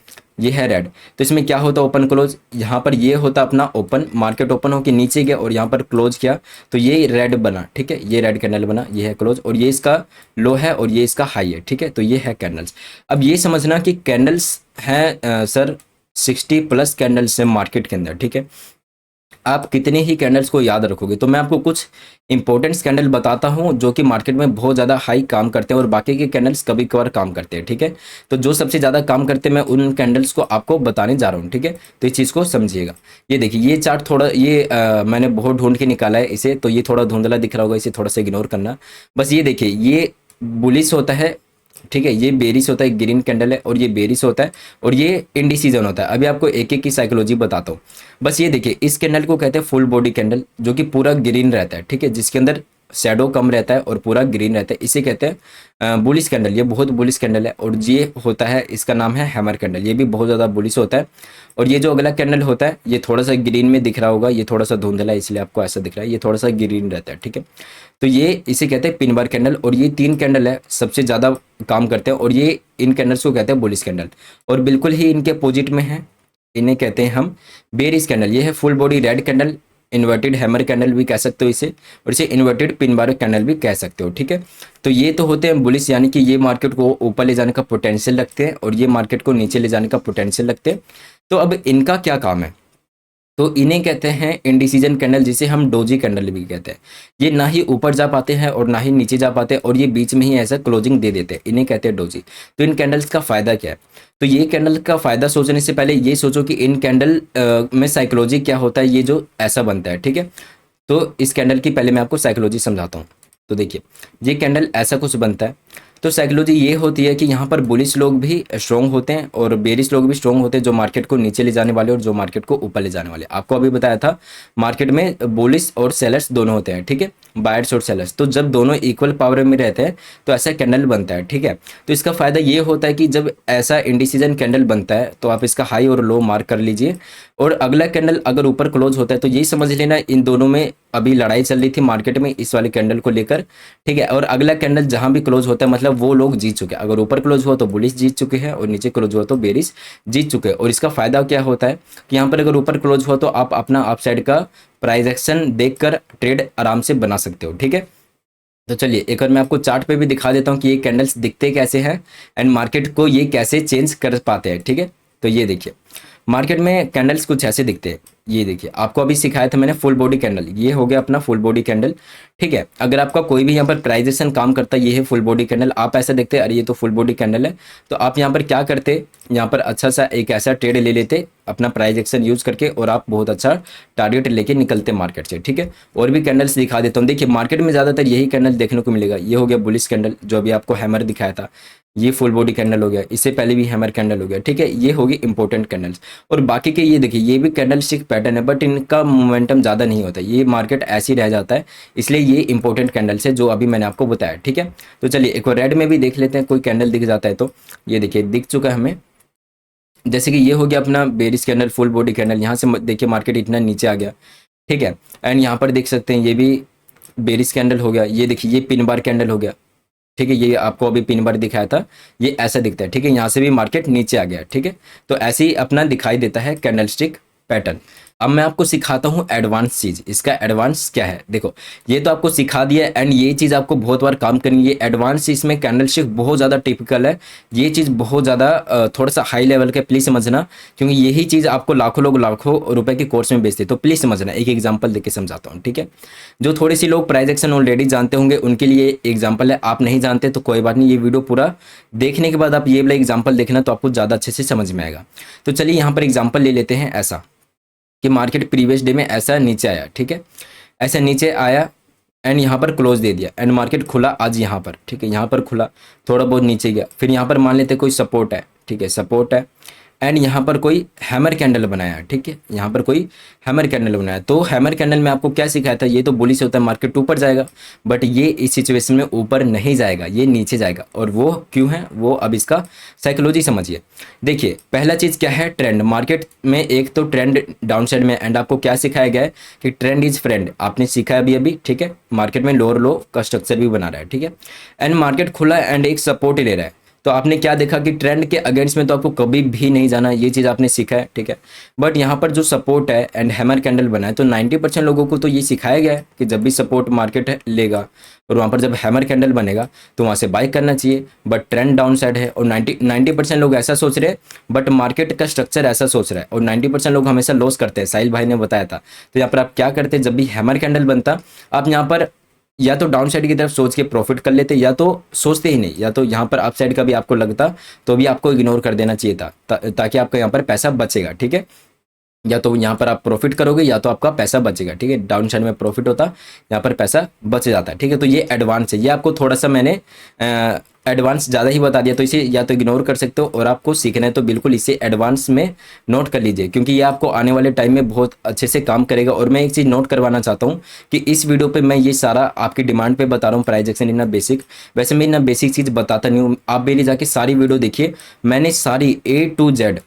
A: ये है रेड, तो इसमें क्या होता ओपन क्लोज, यहाँ पर ये होता अपना ओपन, मार्केट ओपन होकर नीचे गया और यहाँ पर क्लोज किया तो ये रेड बना। ठीक है, ये रेड कैंडल बना, ये है क्लोज, और ये इसका लो है और ये इसका हाई है। ठीक है, तो ये है कैंडल्स। अब ये समझना कि कैंडल्स हैं सर 60+ कैंडल्स है मार्केट के अंदर। ठीक है, आप कितने ही कैंडल्स को याद रखोगे, तो मैं आपको कुछ इंपॉर्टेंट कैंडल बताता हूं जो कि मार्केट में बहुत ज़्यादा हाई काम करते हैं और बाकी के कैंडल्स कभी कभार काम करते हैं। ठीक है, तो जो सबसे ज़्यादा काम करते हैं मैं उन कैंडल्स को आपको बताने जा रहा हूं। ठीक है, तो इस चीज़ को समझिएगा। ये देखिए, ये चार्ट थोड़ा ये मैंने बहुत ढूंढ के निकाला है इसे, तो ये थोड़ा धुंधला दिख रहा होगा, इसे थोड़ा सा इग्नोर करना। बस ये देखिए, ये बुलिश होता है। ठीक है, ये बेरिश होता है, ग्रीन कैंडल है, और ये बेरिश होता है, और ये इंडिसीजन होता है। अभी आपको एक एक की साइकोलॉजी बताता हूँ। बस ये देखिए, इस कैंडल को कहते हैं फुल बॉडी कैंडल, जो कि पूरा ग्रीन रहता है। ठीक है, जिसके अंदर शैडो कम रहता है और पूरा ग्रीन रहता है, इसे कहते हैं बुलिश कैंडल। ये बहुत बुलिश कैंडल है। और ये होता है, इसका नाम है हैमर कैंडल, ये भी बहुत ज़्यादा बुलिश होता है। और ये जो अगला कैंडल होता है ये थोड़ा सा ग्रीन में दिख रहा होगा, ये थोड़ा सा धुंधला है इसलिए आपको ऐसा दिख रहा है, ये थोड़ा सा ग्रीन रहता है। ठीक है, तो ये इसे कहते हैं पिन बार कैंडल। और ये 3 कैंडल है सबसे ज़्यादा काम करते हैं, और ये इन कैंडल्स को कहते हैं बुलिश कैंडल। और बिल्कुल ही इनके अपोजिट में है, इन्हें कहते हैं हम बेरिश कैंडल। ये है full body red candle, inverted hammer candle भी कह सकते हो इसे, और इसे इन्वर्टेड पिन बार कैंडल भी कह सकते हो। ठीक है, तो ये तो होते हैं बुलिश, यानी कि ये मार्केट को ऊपर ले जाने का पोटेंशियल रखते हैं और ये मार्केट को नीचे ले जाने का पोटेंशियल रखते हैं। तो अब इनका क्या काम है, तो इन्हें कहते हैं इंडिसीजन कैंडल, जिसे हम डोजी कैंडल भी कहते हैं। ये ना ही ऊपर जा पाते हैं और ना ही नीचे जा पाते हैं, और ये बीच में ही ऐसा क्लोजिंग दे देते हैं, इन्हें कहते हैं डोजी। तो इन कैंडल्स का फायदा क्या है, तो ये कैंडल का फायदा सोचने से पहले ये सोचो कि इन कैंडल में साइकोलॉजी क्या होता है, ये जो ऐसा बनता है। ठीक है, तो इस कैंडल की पहले मैं आपको साइकोलॉजी समझाता हूँ। तो देखिए, ये कैंडल ऐसा कुछ बनता है। तो साइकोलॉजी ये होती है कि यहाँ पर बुलिश लोग भी स्ट्रॉन्ग होते हैं और बेरिश लोग भी स्ट्रॉन्ग होते हैं, जो मार्केट को नीचे ले जाने वाले और जो मार्केट को ऊपर ले जाने वाले। आपको अभी बताया था मार्केट में बुलिश और सेलर्स दोनों होते हैं। ठीक है, बायर्स और सेलर्स, तो जब दोनों इक्वल पावर में रहते हैं तो ऐसा कैंडल बनता है। ठीक है, तो इसका फायदा ये होता है कि जब ऐसा इंडिसीजन कैंडल बनता है तो आप इसका हाई और लो मार्क कर लीजिए, और अगला कैंडल अगर ऊपर क्लोज होता है तो यही समझ लेना इन दोनों में अभी लड़ाई चल रही थी मार्केट में इस वाले कैंडल को लेकर। ठीक है, और अगला कैंडल जहां भी क्लोज होता है मतलब वो लोग जीत चुके हैं। अगर ऊपर क्लोज हुआ तो बुलिश जीत चुके हैं और नीचे क्लोज हुआ तो बेरिश जीत चुके हैं। और इसका फायदा क्या होता है कि यहाँ पर अगर ऊपर क्लोज हुआ तो आप अपना अप साइड का प्राइस एक्शन देखकर ट्रेड आराम से बना सकते हो। ठीक है, तो चलिए एक बार मैं आपको चार्ट पे भी दिखा देता हूँ कि ये कैंडल्स दिखते कैसे हैं एंड मार्केट को ये कैसे चेंज कर पाते हैं। ठीक है, तो ये देखिए, मार्केट में कैंडल्स कुछ ऐसे दिखते हैं। ये देखिए, आपको अभी सिखाया था मैंने फुल बॉडी कैंडल, ये हो गया अपना फुल बॉडी कैंडल। ठीक है, अगर आपका कोई भी यहाँ पर प्राइजेशन काम करता है, ये है फुल बॉडी कैंडल, आप ऐसा देखते हैं अरे ये तो फुल बॉडी कैंडल है, तो आप यहाँ पर क्या करते, यहाँ पर अच्छा सा एक ऐसा ट्रेड ले लेते अपना प्राइस एक्शन यूज करके, और आप बहुत अच्छा टारगेट लेके निकलते मार्केट से। ठीक है, और भी कैंडल्स दिखा देता हूँ। देखिए, मार्केट में ज़्यादातर यही कैंडल देखने को मिलेगा। ये हो गया बुलिश कैंडल, जो अभी आपको हैमर दिखाया था, ये फुल बॉडी कैंडल हो गया, इससे पहले भी हैमर कैंडल हो गया। ठीक है, ये होगी इंपॉर्टेंट कैंडल्स। और बाकी के ये देखिए, ये भी कैंडल स्टिक पैटर्न है, बट इनका मोमेंटम ज़्यादा नहीं होता, ये मार्केट ऐसे ही रह जाता है, इसलिए ये इंपॉर्टेंट कैंडल्स है जो अभी मैंने आपको बताया। ठीक है, तो चलिए एक बार रेड में भी देख लेते हैं, कोई कैंडल दिख जाता है तो। ये देखिए, दिख चुका है हमें, जैसे कि ये हो गया अपना bearish candle, full body candle. यहाँ से देखिए मार्केट इतना नीचे आ गया। ठीक है, एंड यहाँ पर देख सकते हैं ये भी बेरिश कैंडल हो गया। ये देखिए, ये पिन बार कैंडल हो गया। ठीक है, ये आपको अभी पिन बार दिखाया था, ये ऐसा दिखता है। ठीक है, यहाँ से भी मार्केट नीचे आ गया। ठीक है, तो ऐसे ही अपना दिखाई देता है कैंडलस्टिक पैटर्न। अब मैं आपको सिखाता हूँ एडवांस चीज़, इसका एडवांस क्या है। देखो, ये तो आपको सिखा दिया एंड ये चीज़ आपको बहुत बार काम करनी है। एडवांस इसमें कैंडलस्टिक बहुत ज़्यादा टिपिकल है, ये चीज़ बहुत ज़्यादा थोड़ा सा हाई लेवल का, प्लीज़ समझना, क्योंकि यही चीज़ आपको लाखों लोग लाखों रुपए के कोर्स में बेचते, तो प्लीज़ समझना, एक एग्जाम्पल देके समझाता हूँ। ठीक है, जो थोड़ी सी लोग प्राइस एक्शन ऑलरेडी जानते होंगे उनके लिए एग्जाम्पल है, आप नहीं जानते तो कोई बात नहीं, ये वीडियो पूरा देखने के बाद आप ये वाला एग्जाम्पल देखना तो आपको ज़्यादा अच्छे से समझ में आएगा। तो चलिए यहाँ पर एग्जाम्पल ले लेते हैं, ऐसा कि मार्केट प्रीवियस डे में ऐसा नीचे आया। ठीक है, ऐसा नीचे आया एंड यहाँ पर क्लोज दे दिया एंड मार्केट खुला आज यहाँ पर। ठीक है, यहाँ पर खुला, थोड़ा बहुत नीचे गया, फिर यहाँ पर मान लेते कोई सपोर्ट है। ठीक है, सपोर्ट है, एंड यहाँ पर कोई हैमर कैंडल बनाया है, ठीक है, यहाँ पर कोई हैमर कैंडल बनाया है। तो हैमर कैंडल में आपको क्या सिखाया था, ये तो बुलिश होता है, मार्केट ऊपर जाएगा, बट ये इस सिचुएशन में ऊपर नहीं जाएगा, ये नीचे जाएगा। और वो क्यों है, वो अब इसका साइकोलॉजी समझिए। देखिए पहला चीज़ क्या है, ट्रेंड। मार्केट में एक तो ट्रेंड डाउन साइड में, एंड आपको क्या सिखाया गया है कि ट्रेंड इज फ्रेंड, आपने सीखा है अभी अभी, ठीक है। मार्केट में लोअर लो का स्ट्रक्चर भी बना रहा है, ठीक है, एंड मार्केट खुला एंड एक सपोर्ट ले रहा है। तो आपने क्या देखा कि ट्रेंड के अगेंस्ट में तो आपको कभी भी नहीं जाना, ये चीज़ आपने सीखा है, ठीक है। बट यहाँ पर जो सपोर्ट है एंड हैमर कैंडल बना है, तो 90% लोगों को तो ये सिखाया गया है कि जब भी सपोर्ट मार्केट लेगा और वहाँ पर जब हैमर कैंडल बनेगा तो वहाँ से बाई करना चाहिए। बट ट्रेंड डाउन साइड है और 90% लोग ऐसा सोच रहे हैं, बट मार्केट का स्ट्रक्चर ऐसा सोच रहा है, और 90% लोग हमेशा लॉस करते हैं। साहिल भाई ने बताया था। तो यहाँ पर आप क्या करते हैं, जब भी हैमर कैंडल बनता, आप यहाँ पर या तो डाउन साइड की तरफ सोच के प्रॉफिट कर लेते, या तो सोचते ही नहीं, या तो यहाँ पर अप साइड का भी आपको लगता तो भी आपको इग्नोर कर देना चाहिए था, ताकि आपका यहाँ पर पैसा बचेगा, ठीक है। या तो यहाँ पर आप प्रॉफिट करोगे या तो आपका पैसा बचेगा, ठीक है। डाउन साइड में प्रॉफिट होता, यहाँ पर पैसा बच जाता है, ठीक है। तो ये एडवांस है, ये आपको थोड़ा सा मैंने एडवांस ज़्यादा ही बता दिया, तो इसे या तो इग्नोर कर सकते हो, और आपको सीखना है तो बिल्कुल इसे एडवांस में नोट कर लीजिए, क्योंकि ये आपको आने वाले टाइम में बहुत अच्छे से काम करेगा। और मैं एक चीज़ नोट करवाना चाहता हूँ कि इस वीडियो पे मैं ये सारा आपकी डिमांड पे बता रहा हूँ, प्राइस एक्शन इन बेसिक। वैसे मैं इन बेसिक चीज़ बताता नहीं हूँ, आप मेरी जाके सारी वीडियो देखिए, मैंने सारी ए टू जेड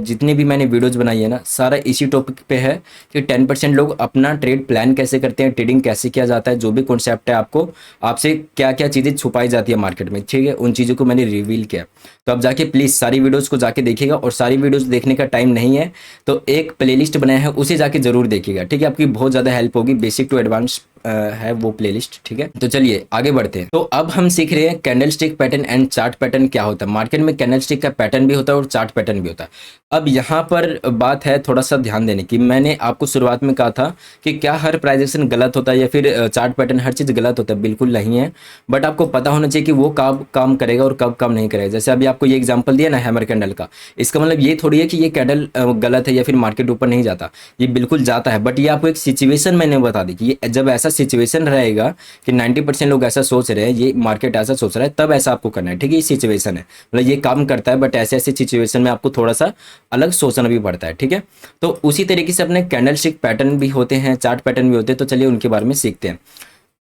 A: जितनी भी मैंने वीडियोज़ बनाई है ना, सारा इसी टॉपिक पे है कि 10% लोग अपना ट्रेड प्लान कैसे करते हैं, ट्रेडिंग कैसे किया जाता है, जो भी कॉन्सेप्ट है आपको, आपसे क्या क्या चीज़ें छुपाई जाती है मार्केट में, ठीक है, उन चीज़ों को मैंने रिवील किया। तो आप जाके प्लीज़ सारी वीडियोज़ को जाके देखिएगा, और सारी वीडियोज़ देखने का टाइम नहीं है तो एक प्लेलिस्ट बनाया है, उसे जाके ज़रूर देखिएगा, ठीक है। आपकी बहुत ज़्यादा हेल्प होगी, बेसिक टू एडवांस है वो प्लेलिस्ट, ठीक है। तो चलिए आगे बढ़ते हैं। तो अब हम सीख रहे हैं candle stick pattern and chart pattern क्या होता है। मार्केट में कैंडल स्टिक का पैटर्न भी होता है और चार्ट पैटर्न भी होता है। अब यहाँ पर बात है थोड़ा सा ध्यान देने की। मैंने आपको शुरुआत में कहा था कि क्या हर प्राइस एक्शन गलत होता है या फिर चार्ट पैटर्न हर चीज़ गलत होता है, बिल्कुल नहीं है। बट आपको पता होना चाहिए कि वो कब काम करेगा और कब काम नहीं करेगा। जैसे अभी आपको ये एग्जांपल दिया ना हैमर कैंडल का, इसका मतलब ये थोड़ी है कि ये कैंडल गलत है या फिर मार्केट ऊपर नहीं जाता, ये बिल्कुल जाता है। बट ये आपको एक सिचुएशन मैंने बता दी कि ये जब ऐसा सिचुएशन रहेगा कि 90% लोग ऐसा सोच रहे हैं, ये मार्केट ऐसा सोच रहा है, तब ऐसा आपको करना है, ठीक है। ये सिचुएशन है, मतलब ये काम करता है, बट ऐसे ऐसे सिचुएशन में आपको थोड़ा सा अलग सोचना भी पड़ता है, ठीक है। तो उसी तरीके से अपने कैंडल स्टिक पैटर्न भी होते हैं, चार्ट पैटर्न भी होते हैं। तो चलिए उनके बारे में सीखते हैं।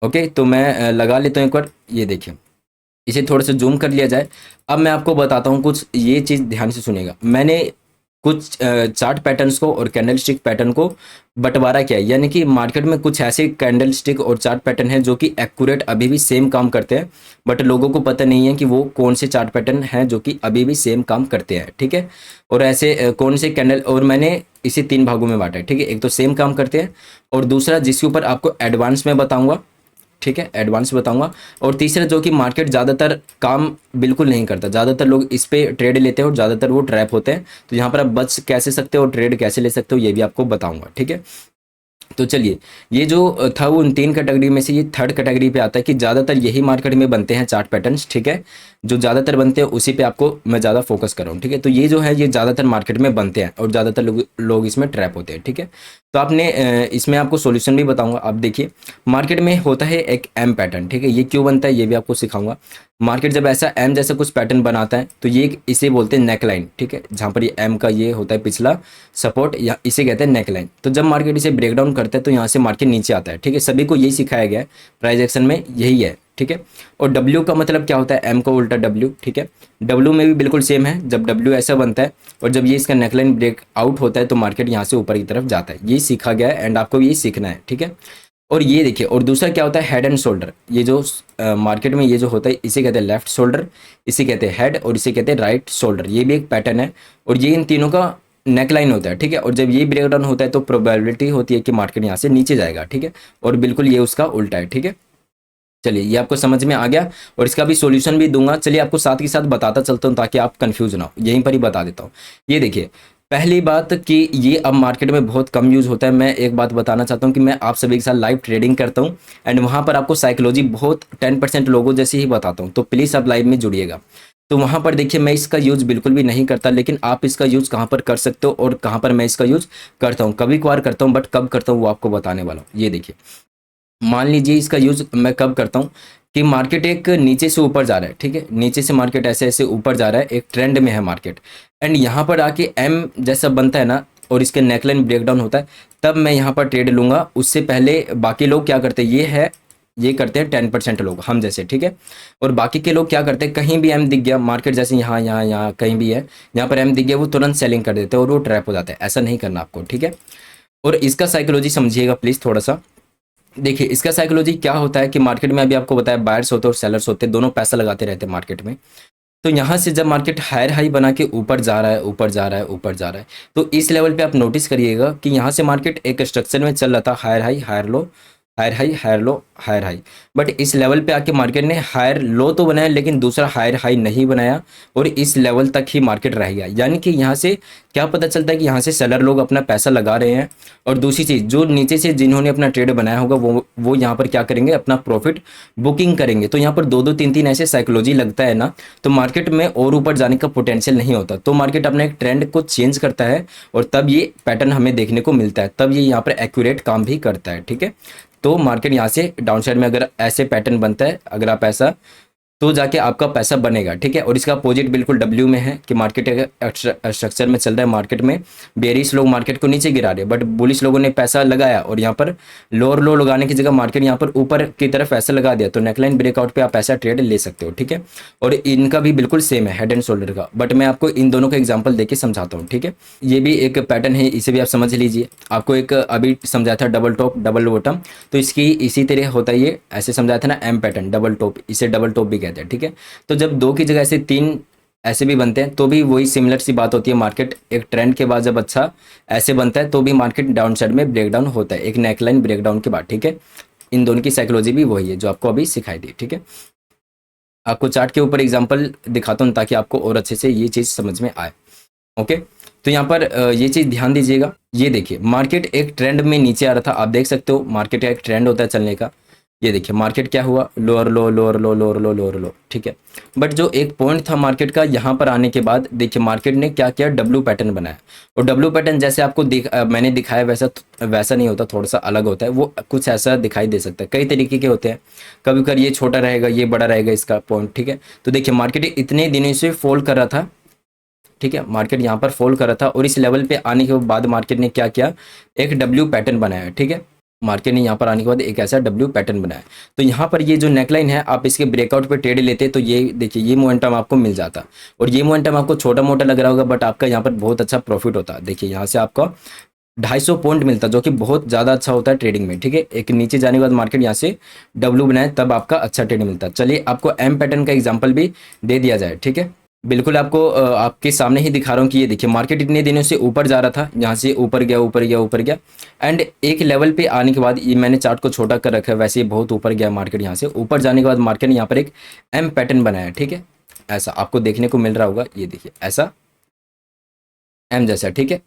A: ओके, तो मैं लगा लेता हूँ एक बार, ये देखिए, इसे थोड़ा सा जूम कर लिया जाए। अब मैं आपको बताता हूँ कुछ, ये चीज़ ध्यान से सुनेगा। मैंने कुछ चार्ट पैटर्न्स को और कैंडल स्टिक पैटर्न को बंटवारा किया है, यानी कि मार्केट में कुछ ऐसे कैंडल स्टिक और चार्ट पैटर्न हैं जो कि एक्यूरेट अभी भी सेम काम करते हैं, बट लोगों को पता नहीं है कि वो कौन से चार्ट पैटर्न हैं जो कि अभी भी सेम काम करते हैं, ठीक है। और ऐसे कौन से कैंडल, और मैंने इसे 3 भागों में बांटा है, ठीक है। एक तो सेम काम करते हैं, और दूसरा जिसके ऊपर आपको एडवांस में बताऊंगा, ठीक है, एडवांस बताऊंगा, और तीसरा जो कि मार्केट ज़्यादातर काम बिल्कुल नहीं करता, ज़्यादातर लोग इस पे ट्रेड लेते हैं और ज़्यादातर वो ट्रैप होते हैं। तो यहाँ पर आप बच कैसे सकते हो और ट्रेड कैसे ले सकते हो, ये भी आपको बताऊंगा, ठीक है। तो चलिए, ये जो था वो उन 3 कैटेगरी में से ये थर्ड कैटेगरी पे आता है कि ज़्यादातर यही मार्केट में बनते हैं चार्ट पैटर्न्स, ठीक है। जो ज़्यादातर बनते हैं उसी पे आपको मैं ज़्यादा फोकस कर रहा हूँ, ठीक है। तो ये जो है ये ज़्यादातर मार्केट में बनते हैं और ज़्यादातर लोग इसमें ट्रैप होते हैं, ठीक है। तो आपने इसमें आपको सोल्यूशन भी बताऊंगा। आप देखिए, मार्केट में होता है एक एम पैटर्न, ठीक है। ये क्यों बनता है ये भी आपको सिखाऊंगा। मार्केट जब ऐसा एम जैसा कुछ पैटर्न बनाता है तो ये इसे बोलते हैं नेक लाइन, ठीक है। जहाँ पर ये एम का ये होता है पिछला सपोर्ट, या इसे कहते हैं नेक लाइन। तो जब मार्केट इसे ब्रेक डाउन करता है तो यहाँ से मार्केट नीचे आता है, ठीक है। सभी को यही सिखाया गया है, प्राइस एक्शन में यही है, ठीक है। और डब्ल्यू का मतलब क्या होता है, एम का उल्टा डब्ल्यू, ठीक है। डब्ल्यू में भी बिल्कुल सेम है, जब डब्ल्यू ऐसा बनता है और जब ये इसका नेकलाइन ब्रेक आउट होता है तो मार्केट यहाँ से ऊपर की तरफ जाता है। ये सीखा गया है एंड आपको ये सीखना है, ठीक है। और ये देखिए, और दूसरा क्या होता है, हेड एंड शोल्डर। ये जो मार्केट में ये जो होता है इसे कहते हैं लेफ्ट शोल्डर, इसे कहते हैं हेड, और इसे कहते हैं राइट शोल्डर। ये भी एक पैटर्न है और ये इन तीनों का नेकलाइन होता है, ठीक है। और जब ये ब्रेक डाउन होता है तो प्रोबेबिलिटी होती है कि मार्केट यहाँ से नीचे जाएगा, ठीक है। और बिल्कुल ये उसका उल्टा है, ठीक है। चलिए, ये आपको समझ में आ गया और इसका भी सॉल्यूशन भी दूंगा। चलिए आपको साथ ही साथ बताता चलता हूँ ताकि आप कंफ्यूज ना हो, यहीं पर ही बता देता हूँ। ये देखिए, पहली बात कि ये अब मार्केट में बहुत कम यूज़ होता है। मैं एक बात बताना चाहता हूँ कि मैं आप सभी के साथ लाइव ट्रेडिंग करता हूँ एंड वहाँ पर आपको साइकोलॉजी बहुत 10% लोगों जैसे ही बताता हूँ। तो प्लीज़ आप लाइव में जुड़िएगा। तो वहाँ पर देखिए, मैं इसका यूज़ बिल्कुल भी नहीं करता, लेकिन आप इसका यूज़ कहाँ पर कर सकते हो और कहाँ पर मैं इसका यूज़ करता हूँ। कभी कभार करता हूँ, बट कब करता हूँ वो आपको बताने वाला हूँ। ये देखिए, मान लीजिए इसका यूज़ मैं कब करता हूँ कि मार्केट एक नीचे से ऊपर जा रहा है, ठीक है, नीचे से मार्केट ऐसे ऐसे ऊपर जा रहा है, एक ट्रेंड में है मार्केट, एंड यहाँ पर आके एम जैसा बनता है ना और इसके नेकलाइन ब्रेकडाउन होता है, तब मैं यहाँ पर ट्रेड लूंगा। उससे पहले बाकी लोग क्या करते हैं, ये करते हैं 10% लोग, हम जैसे, ठीक है। और बाकी के लोग क्या करते हैं, कहीं भी एम दिख गया, मार्केट जैसे यहाँ यहाँ यहाँ कहीं भी है, यहाँ पर एम दिख गया, वो तुरंत सेलिंग कर देते हैं और वो ट्रैप हो जाता है। ऐसा नहीं करना आपको, ठीक है। और इसका साइकोलॉजी समझिएगा प्लीज़ थोड़ा सा। देखिए इसका साइकोलॉजी क्या होता है कि मार्केट में अभी आपको बताया बायर्स होते हैं और सेलर्स होते हैं, दोनों पैसा लगाते रहते हैं मार्केट में। तो यहाँ से जब मार्केट हायर हाई बना के ऊपर जा रहा है, ऊपर जा रहा है, ऊपर जा रहा है, तो इस लेवल पे आप नोटिस करिएगा कि यहाँ से मार्केट एक स्ट्रक्चर में चल रहा था, higher high higher low, higher high higher low, higher high. But इस लेवल पे आके मार्केट ने हायर लो तो बनाया लेकिन दूसरा हायर हाई नहीं बनाया और इस लेवल तक ही मार्केट रह गया। यानी कि यहाँ से क्या पता चलता है कि यहाँ से सेलर लोग अपना पैसा लगा रहे हैं, और दूसरी चीज़ जो नीचे से जिन्होंने अपना ट्रेड बनाया होगा वो यहाँ पर क्या करेंगे, अपना प्रॉफिट बुकिंग करेंगे। तो यहाँ पर दो दो तीन तीन ऐसे साइकोलॉजी लगता है ना, तो मार्केट में और ऊपर जाने का पोटेंशियल नहीं होता। तो मार्केट अपना एक ट्रेंड को चेंज करता है और तब ये पैटर्न हमें देखने को मिलता है, तब ये यहाँ पर एक्यूरेट काम भी करता है, ठीक है। तो मार्केट यहाँ से डाउन साइड में अगर ऐसे पैटर्न बनता है, अगर आप ऐसा, तो जाके आपका पैसा बनेगा, ठीक है। और इसका अपोजिट बिल्कुल डब्ल्यू में है कि मार्केट स्ट्रक्चर में चल रहा है, मार्केट में बेरिश लोग मार्केट को नीचे गिरा रहे हैं, बट बुलिश लोगों ने पैसा लगाया और यहाँ पर लोअर लो लगाने की जगह मार्केट यहाँ पर ऊपर की तरफ पैसा लगा दिया, तो नेकलाइन ब्रेकआउट पे आप ऐसा ट्रेड ले सकते हो, ठीक है। और इनका भी बिल्कुल सेम है हेड एंड शोल्डर का, बट मैं आपको इन दोनों का एग्जाम्पल देके समझाता हूँ, ठीक है। ये भी एक पैटर्न है, इसे भी आप समझ लीजिए। आपको एक अभी समझाया था डबल टॉप डबल बॉटम, तो इसकी इसी तरह होता है, ये ऐसे समझाया था ना एम पैटर्न डबल टॉप, इसे डबल टॉप भी कहते हैं, ठीक है। तो जब दो की जगह से तीन ऐसे भी बनते हैं तो भी वही सिमिलर सी बात होती है। मार्केट एक ट्रेंड के बाद जब अच्छा ऐसे बनता है तो भी मार्केट डाउन साइड में ब्रेकडाउन होता है, एक नेकलाइन ब्रेकडाउन के बाद, ठीक है। इन दोनों की साइकोलॉजी भी वही है जो आपको अभी सिखाई दी, ठीक है। आपको चार्ट के ऊपर एग्जांपल दिखाता हूँ ताकि आपको और अच्छे से ये चीज़ समझ में आए, ओके। तो यहाँ पर ये चीज़ ध्यान दीजिएगा। ये देखिए मार्केट एक ट्रेंड में नीचे आ रहा था, आप देख सकते हो मार्केट का एक ट्रेंड होता है चलने का। ये देखिए मार्केट क्या हुआ, लोअर लो लोअर लो लोअर लो लोअर लो, ठीक है। बट जो एक पॉइंट था मार्केट का, यहाँ पर आने के बाद देखिए मार्केट ने क्या किया, डब्ल्यू पैटर्न बनाया। और डब्ल्यू पैटर्न जैसे आपको मैंने दिखाया वैसा नहीं होता, थोड़ा सा अलग होता है। वो कुछ ऐसा दिखाई दे सकता है, कई तरीके के होते हैं। कभी कभी ये छोटा रहेगा, ये बड़ा रहेगा इसका पॉइंट, ठीक है। तो देखिए मार्केट इतने दिनों से फॉल कर रहा था, ठीक है, मार्केट यहाँ पर फॉल कर रहा था और इस लेवल पे आने के बाद मार्केट ने क्या किया, एक डब्ल्यू पैटर्न बनाया, ठीक है। मार्केट ने यहाँ पर आने के बाद एक ऐसा डब्ल्यू पैटर्न बनाया। तो यहाँ पर ये जो नेकलाइन है, आप इसके ब्रेकआउट पे ट्रेड लेते तो ये देखिए ये मोमेंटम आपको मिल जाता, और ये मोमेंटम आपको छोटा मोटा लग रहा होगा बट आपका यहाँ पर बहुत अच्छा प्रॉफिट होता। देखिए यहाँ से आपका 250 पॉइंट मिलता, जो कि बहुत ज़्यादा अच्छा होता है ट्रेडिंग में, ठीक है। एक नीचे जाने के बाद मार्केट यहाँ से डब्ल्यू बनाए तब आपका अच्छा ट्रेड मिलता। चलिए आपको एम पैटर्न का एग्जाम्पल भी दे दिया जाए, ठीक है। बिल्कुल आपको आपके सामने ही दिखा रहा हूँ कि ये देखिए मार्केट इतने दिनों से ऊपर जा रहा था, यहाँ से ऊपर गया ऊपर गया ऊपर गया, एंड एक लेवल पे आने के बाद, ये मैंने चार्ट को छोटा कर रखा है, वैसे ही बहुत ऊपर गया मार्केट। यहाँ से ऊपर जाने के बाद मार्केट ने यहाँ पर एक एम पैटर्न बनाया, ठीक है। ऐसा आपको देखने को मिल रहा होगा, ये देखिए ऐसा एम जैसा, ठीक है।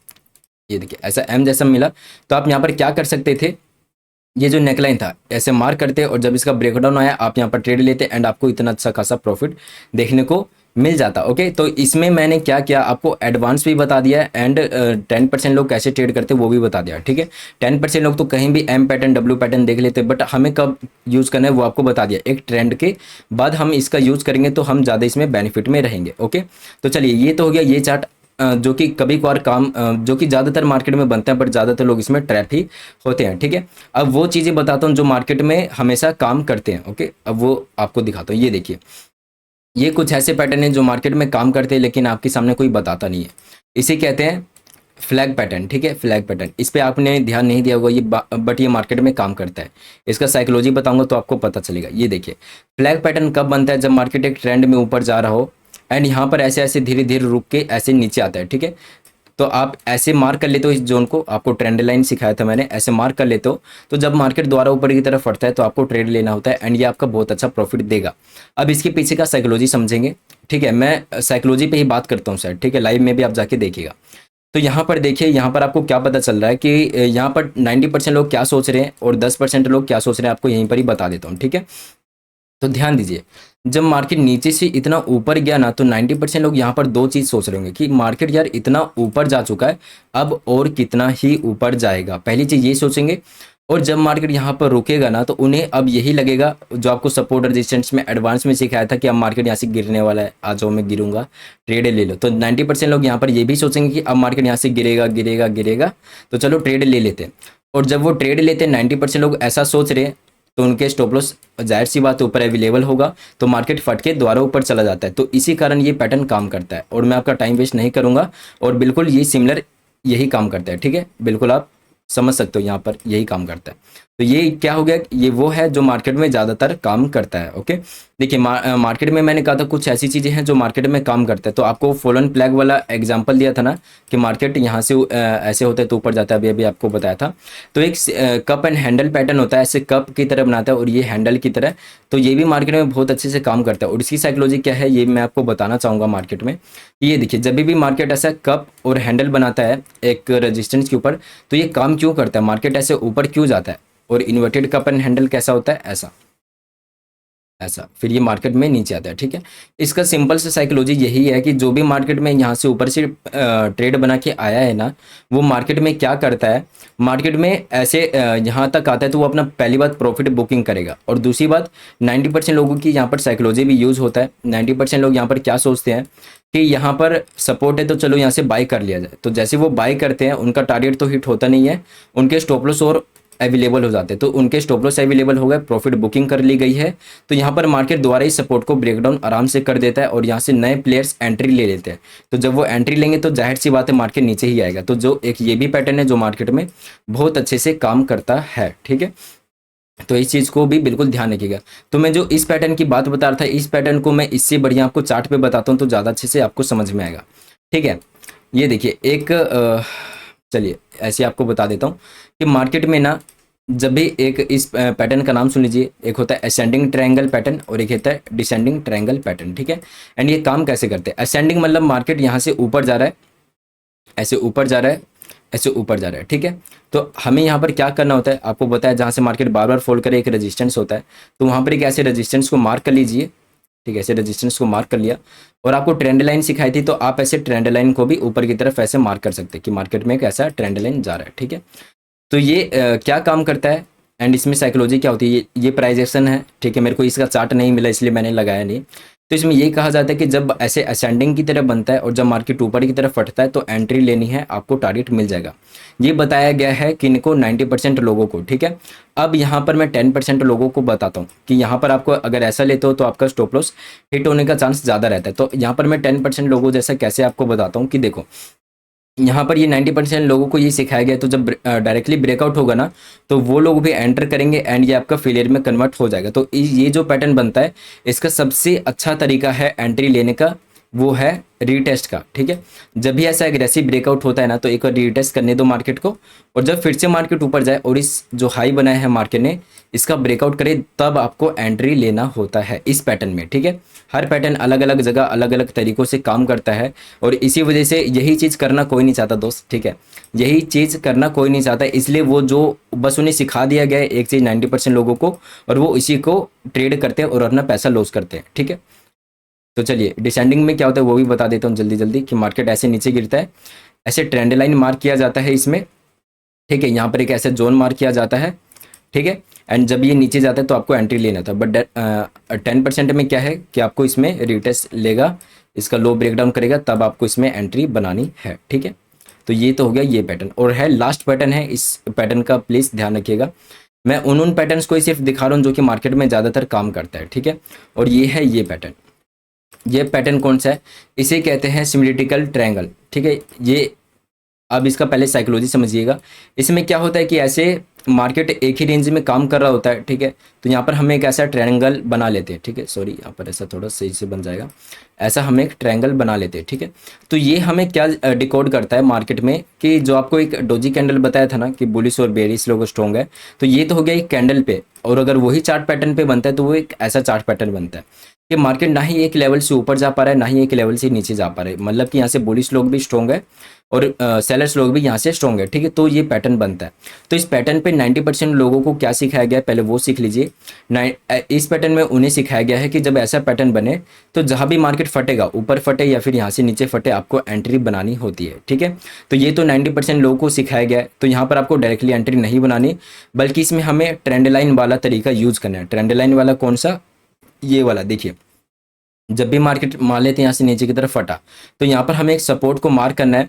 A: ये देखिए ऐसा एम जैसा मिला। तो आप यहाँ पर क्या कर सकते थे, ये जो नेकलाइन था ऐसे मार्क करते और जब इसका ब्रेकडाउन आया आप यहाँ पर ट्रेड लेते एंड आपको इतना अच्छा खासा प्रॉफिट देखने को मिल जाता, ओके। तो इसमें मैंने क्या किया, आपको एडवांस भी बता दिया एंड 10% लोग कैसे ट्रेड करते वो भी बता दिया, ठीक है। 10% लोग तो कहीं भी एम पैटर्न डब्ल्यू पैटर्न देख लेते, बट हमें कब यूज़ करना है वो आपको बता दिया। एक ट्रेंड के बाद हम इसका यूज़ करेंगे तो हम ज़्यादा इसमें बेनिफिट में रहेंगे, ओके। तो चलिए ये तो हो गया ये चार्ट, जो कि कभी कभार काम जो कि ज़्यादातर मार्केट में बनता है, बट ज़्यादातर लोग इसमें ट्रैप ही होते हैं, ठीक है। अब वो चीज़ें बताता हूँ जो मार्केट में हमेशा काम करते हैं, ओके। अब वो आपको दिखाता हूँ। ये देखिए ये कुछ ऐसे पैटर्न हैं जो मार्केट में काम करते हैं लेकिन आपके सामने कोई बताता नहीं है। इसे कहते हैं फ्लैग पैटर्न, ठीक है, फ्लैग पैटर्न। इस पे आपने ध्यान नहीं दिया होगा ये बट ये मार्केट में काम करता है। इसका साइकोलॉजी बताऊंगा तो आपको पता चलेगा। ये देखिए फ्लैग पैटर्न कब बनता है, जब मार्केट एक ट्रेंड में ऊपर जा रहा हो एंड यहाँ पर ऐसे ऐसे धीरे धीरे रुक के ऐसे नीचे आता है, ठीक है। तो आप ऐसे मार्क कर लेते हो इस जोन को, आपको ट्रेंड लाइन सिखाया था मैंने, ऐसे मार्क कर लेते हो। तो जब मार्केट दोबारा ऊपर की तरफ बढ़ता है तो आपको ट्रेड लेना होता है एंड ये आपका बहुत अच्छा प्रॉफिट देगा। अब इसके पीछे का साइकोलॉजी समझेंगे, ठीक है। मैं साइकोलॉजी पे ही बात करता हूँ सर, ठीक है, लाइव में भी आप जाके देखिएगा। तो यहाँ पर देखिए, यहाँ पर आपको क्या पता चल रहा है कि यहाँ पर 90% लोग क्या सोच रहे हैं और 10% लोग क्या सोच रहे हैं, आपको यहीं पर ही बता देता हूँ, ठीक है। तो ध्यान दीजिए, जब मार्केट नीचे से इतना ऊपर गया ना तो 90% लोग यहाँ पर दो चीज़ सोच रहे होंगे कि मार्केट यार इतना ऊपर जा चुका है, अब और कितना ही ऊपर जाएगा। पहली चीज़ ये सोचेंगे। और जब मार्केट यहाँ पर रुकेगा ना, तो उन्हें अब यही लगेगा जो आपको सपोर्ट रेजिस्टेंस में एडवांस में सिखाया था कि अब मार्केट यहाँ से गिरने वाला है, आ जाओ मैं गिरूंगा, ट्रेड ले लो। तो 90% लोग यहाँ पर ये भी सोचेंगे कि अब मार्केट यहाँ से गिरेगा गिरेगा गिरेगा, तो चलो ट्रेड ले लेते हैं। और जब वो ट्रेड लेते हैं 90% लोग ऐसा सोच रहे हैं, तो उनके स्टॉप लॉस जाहिर सी बात है ऊपर अवेलेबल होगा, तो मार्केट फट के दोबारा ऊपर चला जाता है। तो इसी कारण ये पैटर्न काम करता है, और मैं आपका टाइम वेस्ट नहीं करूंगा, और बिल्कुल ये सिमिलर यही काम करता है। ठीक है, बिल्कुल आप समझ सकते हो, यहाँ पर यही काम करता है। तो ये क्या हो गया, ये वो है जो मार्केट में ज़्यादातर काम करता है। ओके, देखिए मार्केट में मैंने कहा था कुछ ऐसी चीज़ें हैं जो मार्केट में काम करता है। तो आपको फॉलन फ्लैग वाला एग्जांपल दिया था ना, कि मार्केट यहाँ से ऐसे होता है तो ऊपर जाता है, अभी अभी आपको बताया था। तो एक कप एंड हैंडल पैटर्न होता है, ऐसे कप की तरह बनाता है और ये हैंडल की तरह। तो ये भी मार्केट में बहुत अच्छे से काम करता है, और इसकी साइकोलॉजी क्या है ये मैं आपको बताना चाहूँगा मार्केट में। ये देखिए, जब भी मार्केट ऐसा कप और हैंडल बनाता है एक रेजिस्टेंस के ऊपर, तो ये काम क्यों करता है, मार्केट ऐसे ऊपर क्यों जाता है। और इन्वर्टेड कप एंड हैंडल कैसा होता है, ऐसा ऐसा, फिर ये मार्केट में नीचे आता है। ठीक है, इसका सिंपल सा साइकोलॉजी यही है कि जो भी मार्केट में यहाँ से ऊपर से ट्रेड बना के आया है ना, वो मार्केट में क्या करता है, मार्केट में ऐसे यहाँ तक आता है तो वो अपना पहली बात प्रॉफिट बुकिंग करेगा। और दूसरी बात 90% लोगों की यहाँ पर साइकोलॉजी भी यूज़ होता है। 90% लोग यहाँ पर क्या सोचते हैं कि यहाँ पर सपोर्ट है तो चलो यहाँ से बाय कर लिया जाए। तो जैसे वो बाय करते हैं, उनका टारगेट तो हिट होता नहीं है, उनके स्टॉप लॉस और अवेलेबल हो जाते हैं। तो उनके स्टॉप लॉस अवेलेबल हो गए, प्रॉफिट बुकिंग कर ली गई है। तो यहाँ पर मार्केट दोबारा इस सपोर्ट को ब्रेकडाउन आराम से कर देता है, और यहाँ से नए प्लेयर्स एंट्री ले लेते हैं। तो जब वो एंट्री लेंगे तो जाहिर सी बात है मार्केट नीचे ही आएगा। तो जो एक ये भी पैटर्न है जो मार्केट में बहुत अच्छे से काम करता है। ठीक है, तो इस चीज़ को भी बिल्कुल ध्यान रखिएगा। तो मैं जो इस पैटर्न की बात बता रहा था, इस पैटर्न को मैं इससे बढ़िया आपको चार्ट पे बताता हूँ तो ज़्यादा अच्छे से आपको समझ में आएगा। ठीक है, ये देखिए एक चलिए ऐसे आपको बता देता हूँ कि मार्केट में ना, जब भी एक इस पैटर्न का नाम सुन लीजिए, एक होता है असेंडिंग ट्रायंगल पैटर्न और एक होता है डिसेंडिंग ट्रायंगल पैटर्न। ठीक है, एंड ये काम कैसे करते हैं, असेंडिंग मतलब मार्केट यहाँ से ऊपर जा रहा है, ऐसे ऊपर जा रहा है, ऐसे ऊपर जा रहा है। ठीक है, तो हमें यहाँ पर क्या करना होता है, आपको बताया जहाँ से मार्केट बार बार फोल्ड करे एक रेजिस्टेंस होता है, तो वहाँ पर एक ऐसे रेजिस्टेंस को मार्क कर लीजिए। ठीक है, ऐसे रेजिस्टेंस को मार्क कर लिया, और आपको ट्रेंड लाइन सिखाई थी, तो आप ऐसे ट्रेंड लाइन को भी ऊपर की तरफ ऐसे मार्क कर सकते हैं कि मार्केट में एक ऐसा ट्रेंड लाइन जा रहा है। ठीक है, तो ये क्या काम करता है एंड इसमें साइकोलॉजी क्या होती है, ये प्राइस एक्शन है। ठीक है, मेरे को इसका चार्ट नहीं मिला इसलिए मैंने लगाया नहीं। तो इसमें ये कहा जाता है कि जब ऐसे असेंडिंग की तरफ बनता है और जब मार्केट ऊपर की तरफ फटता है तो एंट्री लेनी है, आपको टारगेट मिल जाएगा। ये बताया गया है किनको, 90% लोगों को। ठीक है, अब यहाँ पर मैं 10% लोगों को बताता हूँ कि यहाँ पर आपको अगर ऐसा लेते हो तो आपका स्टॉप लॉस हिट होने का चांस ज़्यादा रहता है। तो यहाँ पर मैं 10% लोगों जैसा कैसे आपको बताता हूँ कि देखो, यहाँ पर ये 90% लोगों को ये सिखाया गया है, तो जब डायरेक्टली ब्रेकआउट होगा ना, तो वो लोग भी एंटर करेंगे एंड ये आपका फेलियर में कन्वर्ट हो जाएगा। तो ये जो पैटर्न बनता है, इसका सबसे अच्छा तरीका है एंट्री लेने का, वो है रीटेस्ट का। ठीक है, जब भी ऐसा एग्रेसिव ब्रेकआउट होता है ना, तो एक बार रीटेस्ट करने दो मार्केट को, और जब फिर से मार्केट ऊपर जाए और इस जो हाई बनाया है मार्केट ने इसका ब्रेकआउट करे, तब आपको एंट्री लेना होता है इस पैटर्न में। ठीक है, हर पैटर्न अलग अलग जगह अलग अलग तरीकों से काम करता है, और इसी वजह से यही चीज़ करना कोई नहीं चाहता दोस्त। ठीक है, यही चीज़ करना कोई नहीं चाहता, इसलिए वो जो बस उन्हें सिखा दिया गया है एक चीज़ 90% लोगों को, और वो इसी को ट्रेड करते हैं और अपना पैसा लॉस करते हैं। ठीक है, तो चलिए डिसेंडिंग में क्या होता है वो भी बता देता हूँ जल्दी जल्दी, कि मार्केट ऐसे नीचे गिरता है, ऐसे ट्रेंड लाइन मार्क किया जाता है इसमें। ठीक है, यहाँ पर एक ऐसा जोन मार्क किया जाता है। ठीक है, एंड जब ये नीचे जाता है तो आपको एंट्री लेना था, बट 10% में क्या है कि आपको इसमें रिटेस्ट लेगा, इसका लो ब्रेकडाउन करेगा, तब आपको इसमें एंट्री बनानी है। ठीक है, तो ये तो हो गया ये पैटर्न, और है लास्ट पैटर्न है, इस पैटर्न का प्लीज़ ध्यान रखिएगा। मैं उन पैटर्न्स को ही सिर्फ दिखा रहा हूँ जो कि मार्केट में ज़्यादातर काम करता है। ठीक है, और ये है ये पैटर्न। ये पैटर्न कौन सा है, इसे कहते हैं सिमेट्रिकल ट्रायंगल। ठीक है, ये अब इसका पहले साइकोलॉजी समझिएगा। इसमें क्या होता है कि ऐसे मार्केट एक ही रेंज में काम कर रहा होता है। ठीक है, तो यहाँ पर हम एक ऐसा ट्रायंगल बना लेते हैं। ठीक है, सॉरी यहाँ पर ऐसा थोड़ा सही से बन जाएगा, ऐसा हम एक ट्रायंगल बना लेते हैं। ठीक है, तो ये हमें क्या डिकोड करता है मार्केट में, कि जो आपको एक डोजी कैंडल बताया था ना कि बुलिश और बेरिश लोग स्ट्रॉन्ग है, तो ये तो हो गया एक कैंडल पे, और अगर वही चार्ट पैटर्न पे बनता है तो वो एक ऐसा चार्ट पैटर्न बनता है। कि मार्केट ना ही एक लेवल से ऊपर जा पा रहा है, ना ही एक लेवल से नीचे जा पा रहा है। मतलब कि यहाँ से बुलिश लोग भी स्ट्रॉन्ग है और सेलर्स लोग भी यहाँ से स्ट्रॉन्ग है, ठीक है। तो ये पैटर्न बनता है। तो इस पैटर्न पे 90% लोगों को क्या सिखाया गया है, पहले वो सीख लीजिए। इस पैटर्न में उन्हें सिखाया गया है कि जब ऐसा पैटर्न बने तो जहाँ भी मार्केट फटेगा, ऊपर फटे या फिर यहाँ से नीचे फटे, आपको एंट्री बनानी होती है, ठीक है। तो ये तो 90% लोगों को सिखाया गया है। तो यहाँ पर आपको डायरेक्टली एंट्री नहीं बनानी, बल्कि इसमें हमें ट्रेंड लाइन वाला तरीका यूज करना है। ट्रेंड लाइन वाला कौन सा, ये वाला देखिए। जब भी मार्केट मान लेते हैं यहाँ से नीचे की तरफ फटा, तो यहाँ पर हमें एक सपोर्ट को मार्क करना है,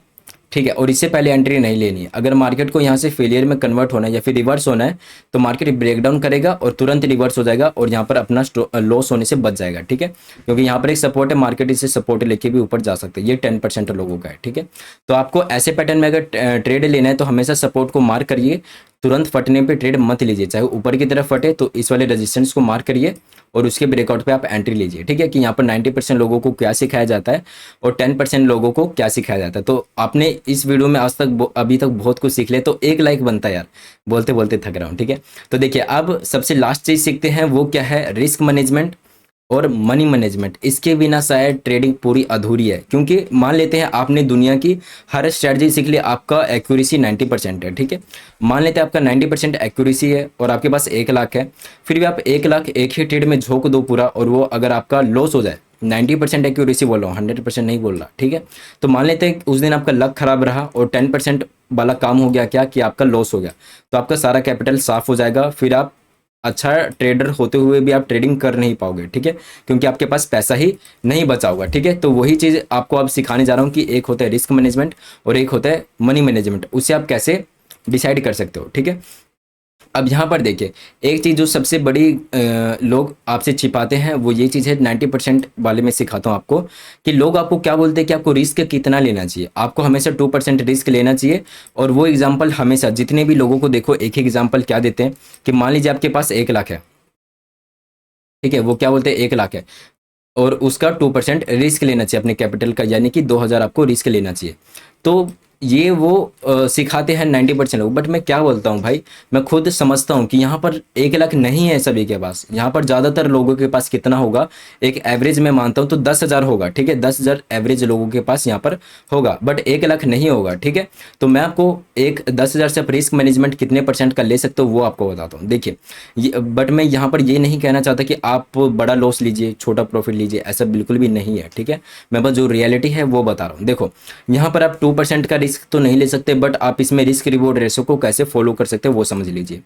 A: ठीक है। और इससे पहले एंट्री नहीं लेनी है। अगर मार्केट को यहाँ से फेलियर में कन्वर्ट होना है या फिर रिवर्स होना है, तो मार्केट ब्रेकडाउन करेगा और तुरंत रिवर्स हो जाएगा और यहाँ पर अपना लॉस होने से बच जाएगा, ठीक है। क्योंकि यहाँ पर एक सपोर्ट है, मार्केट इसे सपोर्ट लेके भी ऊपर जा सकते हैं। ये 10% लोगों का है, ठीक है। तो आपको ऐसे पैटर्न में अगर ट्रेड लेना है तो हमेशा सपोर्ट को मार्क करिए, तुरंत फटने पे ट्रेड मत लीजिए। चाहे ऊपर की तरफ फटे तो इस वाले रेजिस्टेंस को मार्क करिए और उसके ब्रेकआउट पे आप एंट्री लीजिए, ठीक है। कि यहाँ पर 90% लोगों को क्या सिखाया जाता है और 10% लोगों को क्या सिखाया जाता है। तो आपने इस वीडियो में आज तक अभी तक बहुत कुछ सीख लिया, तो एक लाइक बनता है यार, बोलते बोलते थक रहा हूँ, ठीक है। तो देखिए अब सबसे लास्ट चीज सीखते हैं, वो क्या है, रिस्क मैनेजमेंट और मनी मैनेजमेंट। इसके बिना शायद ट्रेडिंग पूरी अधूरी है। क्योंकि मान लेते हैं आपने दुनिया की हर स्ट्रेटजी सीख ली, आपका एक्यूरेसी 90% है, ठीक है। मान लेते हैं आपका 90% एक्यूरेसी है और आपके पास 1 लाख है, फिर भी आप 1 लाख एक ही ट्रेड में झोंक दो पूरा, और वो अगर आपका लॉस हो जाए, 90% एक्यूरेसी बोल रहा हूँ, 100% नहीं बोल रहा, ठीक है। तो मान लेते हैं उस दिन आपका लक खराब रहा और 10% वाला काम हो गया, क्या कि आपका लॉस हो गया, तो आपका सारा कैपिटल साफ हो जाएगा। फिर आप अच्छा ट्रेडर होते हुए भी आप ट्रेडिंग कर नहीं पाओगे, ठीक है। क्योंकि आपके पास पैसा ही नहीं बचा होगा, ठीक है। तो वही चीज़ आपको अब सिखाने जा रहा हूँ कि एक होता है रिस्क मैनेजमेंट और एक होता है मनी मैनेजमेंट। उसे आप कैसे डिसाइड कर सकते हो, ठीक है। अब यहाँ पर देखिए, एक चीज़ जो सबसे बड़ी लोग आपसे छिपाते हैं वो ये चीज़ है, 90% वाले में सिखाता हूँ आपको कि लोग आपको क्या बोलते हैं कि आपको रिस्क कितना लेना चाहिए। आपको हमेशा 2% रिस्क लेना चाहिए। और वो एग्जाम्पल हमेशा जितने भी लोगों को देखो, एक ही एग्जाम्पल क्या देते हैं कि मान लीजिए आपके पास 1 लाख है, ठीक है। वो क्या बोलते हैं, 1 लाख है और उसका 2% रिस्क लेना चाहिए अपने कैपिटल का, यानी कि 2,000 आपको रिस्क लेना चाहिए। तो ये वो सिखाते हैं 90% लोग। बट मैं क्या बोलता हूँ भाई, मैं खुद समझता हूँ कि यहाँ पर 1 लाख नहीं है सभी के पास। यहाँ पर ज़्यादातर लोगों के पास कितना होगा, एक एवरेज में मानता हूँ तो 10,000 होगा, ठीक है। 10,000 एवरेज लोगों के पास यहाँ पर होगा, बट 1 लाख नहीं होगा, ठीक है। तो मैं आपको एक 10,000 से आप रिस्क मैनेजमेंट कितने % का ले सकते हो वो आपको बताता हूँ। देखिए, बट मैं यहाँ पर ये नहीं कहना चाहता कि आप बड़ा लॉस लीजिए, छोटा प्रॉफिट लीजिए, ऐसा बिल्कुल भी नहीं है, ठीक है। मैं बस जो रियलिटी है वो बता रहा हूँ। देखो, यहाँ पर आप 2% का रिस्क तो नहीं ले सकते, बट आप इसमें रिस्क रिवॉर्ड रेशो को कैसे फॉलो कर सकते हो वो समझ लीजिए।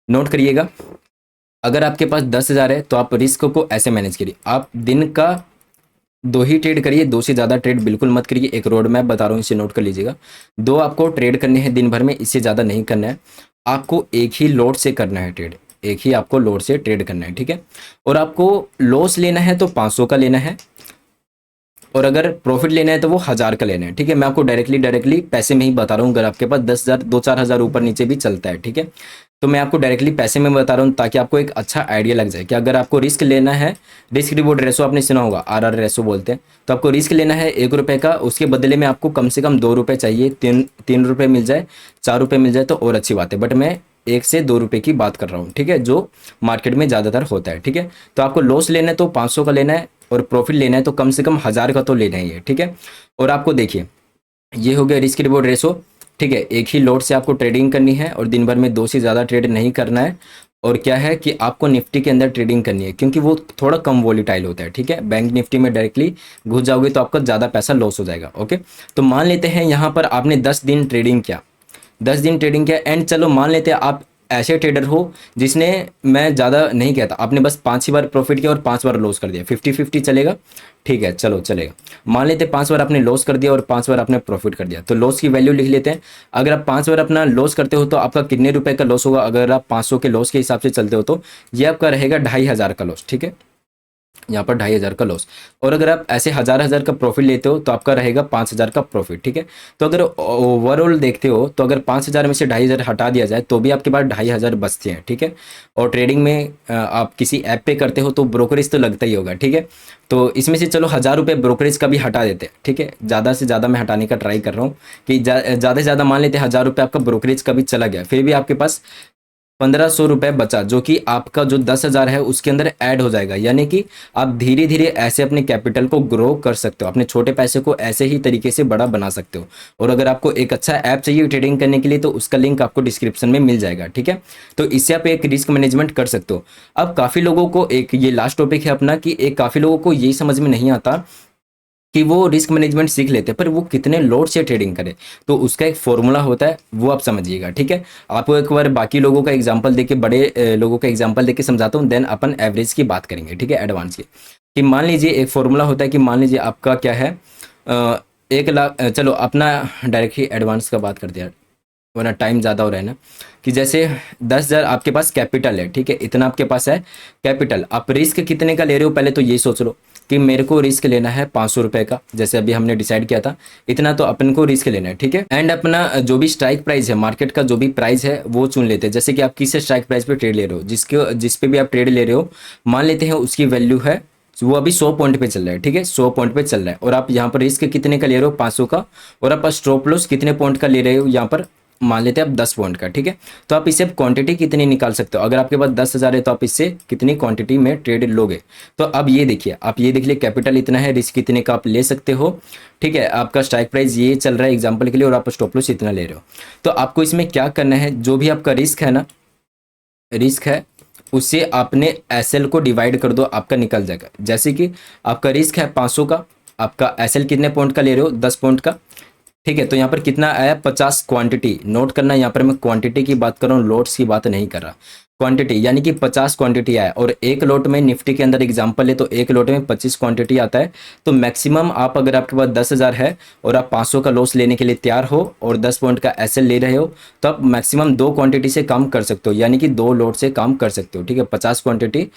A: नोट करिएगा, अगर आपके पास 10,000 है तो आप रिस्क को ऐसे मैनेज करिए। आप दिन का 2 ही ट्रेड करिए, 2 से ज़्यादा ट्रेड बिल्कुल मत करिए। एक रोड मैप बता रहा हूँ, इसे नोट कर लीजिएगा। 2 आपको ट्रेड करने हैं दिन भर में, इससे ज़्यादा नहीं करना है। आपको एक ही लोड से करना है ट्रेड, एक ही आपको लोड से ट्रेड करना है, ठीक है। और आपको लॉस लेना है तो 500 का लेना है, और अगर प्रॉफिट लेना है तो वो 1,000 का लेना है, ठीक है। मैं आपको डायरेक्टली पैसे में ही बता रहा हूँ। अगर आपके पास 10,000 2-4 हज़ार ऊपर नीचे भी चलता है, ठीक है, तो मैं आपको डायरेक्टली पैसे में बता रहा हूँ ताकि आपको एक अच्छा आइडिया लग जाए कि अगर आपको रिस्क लेना है, रिस्क रिवॉर्ड रेशो आपने सुना होगा, RR रेशो बोलते हैं। तो आपको रिस्क लेना है 1 रुपये का, उसके बदले में आपको कम से कम 2 रुपये चाहिए। 3 रुपये मिल जाए, 4 रुपये मिल जाए तो और अच्छी बात है, बट मैं 1 से 2 रुपये की बात कर रहा हूँ, ठीक है, जो मार्केट में ज़्यादातर होता है, ठीक है। तो आपको लॉस लेना है तो 500 का लेना है, और प्रॉफिट लेना है तो कम से कम 1,000 का तो लेना ही है, ठीक है। और आपको देखिए, ये हो गया रिस्क रिवॉर्ड रेशो, ठीक है। एक ही लॉट से आपको ट्रेडिंग करनी है और दिन भर में 2 से ज़्यादा ट्रेड नहीं करना है। और क्या है कि आपको निफ्टी के अंदर ट्रेडिंग करनी है, क्योंकि वो थोड़ा कम वॉलीटाइल होता है, ठीक है। बैंक निफ्टी में डायरेक्टली घुस जाओगे तो आपका ज़्यादा पैसा लॉस हो जाएगा, ओके। तो मान लेते हैं यहाँ पर आपने 10 दिन ट्रेडिंग किया, 10 दिन ट्रेडिंग किया, एंड चलो मान लेते हैं आप ऐसे ट्रेडर हो जिसने, मैं ज़्यादा नहीं कहता, आपने बस 5 ही बार प्रॉफिट किया और 5 बार लॉस कर दिया, 50-50 चलेगा, ठीक है, चलो चलेगा। मान लेते हैं 5 बार आपने लॉस कर दिया और 5 बार आपने प्रॉफिट कर दिया, तो लॉस की वैल्यू लिख लेते हैं। अगर आप 5 बार अपना लॉस करते हो तो आपका कितने रुपए का लॉस होगा, अगर आप 500 के लॉस के हिसाब से चलते हो तो ये आपका रहेगा 2,500 का लॉस, ठीक है। यहाँ पर 2,500 का लॉस। और अगर आप ऐसे 1,000 का प्रॉफिट लेते हो तो आपका रहेगा 5,000 का प्रॉफिट, ठीक है। तो अगर ओवरऑल देखते हो तो अगर 5,000 में से 2,500 हटा दिया जाए तो भी आपके पास 2,500 बचते हैं, ठीक है। और ट्रेडिंग में आप किसी ऐप पे करते हो तो ब्रोकरेज तो लगता ही होगा, ठीक है। तो इसमें से चलो 1,000 रुपये ब्रोकरेज का भी हटा देते हैं, ठीक है। ज़्यादा से ज़्यादा मैं हटाने का ट्राई कर रहा हूँ कि ज़्यादा से ज़्यादा मान लेते हैं 1,000 रुपये आपका ब्रोकरेज का भी चला गया, फिर भी आपके पास 1500 रुपये बचा, जो कि आपका जो 10,000 है उसके अंदर ऐड हो जाएगा। यानी कि आप धीरे धीरे ऐसे अपने कैपिटल को ग्रो कर सकते हो, अपने छोटे पैसे को ऐसे ही तरीके से बड़ा बना सकते हो। और अगर आपको एक अच्छा ऐप चाहिए ट्रेडिंग करने के लिए तो उसका लिंक आपको डिस्क्रिप्शन में मिल जाएगा, ठीक है। तो इससे आप एक रिस्क मैनेजमेंट कर सकते हो। अब काफ़ी लोगों को, एक ये लास्ट टॉपिक है अपना, कि एक काफ़ी लोगों को यही समझ में नहीं आता कि वो रिस्क मैनेजमेंट सीख लेते हैं पर वो कितने लोड से ट्रेडिंग करें। तो उसका एक फॉर्मूला होता है, वो आप समझिएगा, ठीक है। आपको एक बार बाकी लोगों का एग्जांपल देके, बड़े लोगों का एग्जांपल देके समझाता हूँ, देन अपन एवरेज की बात करेंगे, ठीक है, एडवांस की। कि मान लीजिए एक फॉर्मूला होता है कि मान लीजिए आपका क्या है, 1 लाख, चलो अपना डायरेक्ट ही एडवांस का बात करते हैं वरना टाइम ज़्यादा हो रहा है ना। कि जैसे 10,000 आपके पास कैपिटल है, ठीक है, इतना आपके पास है कैपिटल। आप रिस्क कितने का ले रहे हो, पहले तो ये सोच लो कि मेरे को रिस्क लेना है 500 रुपये का, जैसे अभी हमने डिसाइड किया था, इतना तो अपन को रिस्क लेना है, ठीक है। एंड अपना जो भी स्ट्राइक प्राइस है, मार्केट का जो भी प्राइस है वो चुन लेते हैं। जैसे कि आप किस स्ट्राइक प्राइस पे ट्रेड ले रहे हो, जिस पे भी आप ट्रेड ले रहे हो, मान लेते हैं उसकी वैल्यू है, वो अभी 100 पॉइंट पे चल रहा है, ठीक है, 100 पॉइंट पे चल रहा है। और आप यहाँ पर रिस्क कितने का ले रहे हो, 500 का। और आप स्टॉप लॉस कितने पॉइंट का ले रहे हो, यहाँ पर मान लेते हैं आप 10 पॉइंट का, ठीक है। तो आप इससे क्वांटिटी कितनी निकाल सकते हो, अगर आपके पास 10,000 है तो आप इससे कितनी क्वांटिटी में ट्रेड लोगे। तो अब ये देखिए, आप ये देख लिए कैपिटल इतना है, रिस्क कितने का आप ले सकते हो, ठीक है। आपका स्ट्राइक प्राइस ये चल रहा है एग्जाम्पल के लिए, और आप स्टॉप लॉस इतना ले रहे हो। तो आपको इसमें क्या करना है, जो भी आपका रिस्क है ना, रिस्क है उससे आपने एसएल को डिवाइड कर दो, आपका निकल जाएगा। जैसे कि आपका रिस्क है 500 का, आपका एसएल कितने पॉइंट का ले रहे हो, 10 पॉइंट का, ठीक है। तो यहाँ पर कितना आया, 50 क्वांटिटी। नोट करना, यहाँ पर मैं क्वांटिटी की बात कर रहा हूँ, लोट्स की बात नहीं कर रहा। क्वांटिटी यानी कि 50 क्वांटिटी आया, और एक लोट में निफ्टी के अंदर एग्जांपल है तो एक लोट में 25 क्वांटिटी आता है। तो मैक्सिमम आप, अगर आपके पास 10,000 है और आप 500 का लॉस लेने के लिए तैयार हो और 10 पॉइंट का एसएल ले रहे हो, तो आप मैक्सिमम 2 क्वांटिटी से काम कर सकते हो, यानी कि 2 लोट से काम कर सकते हो, ठीक है। 50 क्वांटिटी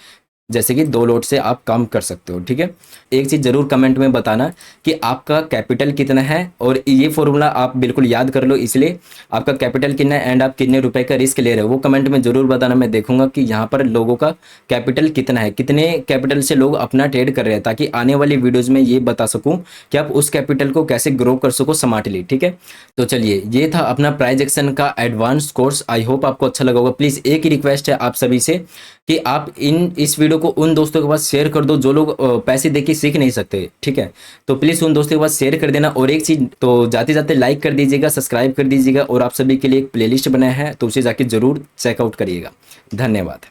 A: जैसे कि 2 लोट से आप काम कर सकते हो, ठीक है। एक चीज़ जरूर कमेंट में बताना कि आपका कैपिटल कितना है, और ये फॉर्मूला आप बिल्कुल याद कर लो, इसलिए आपका कैपिटल कितना है एंड आप कितने रुपए का रिस्क ले रहे हो वो कमेंट में जरूर बताना। मैं देखूंगा कि यहाँ पर लोगों का कैपिटल कितना है, कितने कैपिटल से लोग अपना ट्रेड कर रहे हैं, ताकि आने वाली वीडियोज में ये बता सकूँ कि आप उस कैपिटल को कैसे ग्रो कर सको स्मार्टली, ठीक है। तो चलिए, ये था अपना प्राइस एक्शन का एडवांस कोर्स। आई होप आपको अच्छा लगा होगा। प्लीज़ एक ही रिक्वेस्ट है आप सभी से कि आप इस वीडियो को उन दोस्तों के पास शेयर कर दो जो लोग पैसे देके सीख नहीं सकते, ठीक है। तो प्लीज़ उन दोस्तों के पास शेयर कर देना। और एक चीज़, तो जाते जाते लाइक कर दीजिएगा, सब्सक्राइब कर दीजिएगा, और आप सभी के लिए एक प्लेलिस्ट बनाया है तो उसे जाके जरूर चेकआउट करिएगा। धन्यवाद।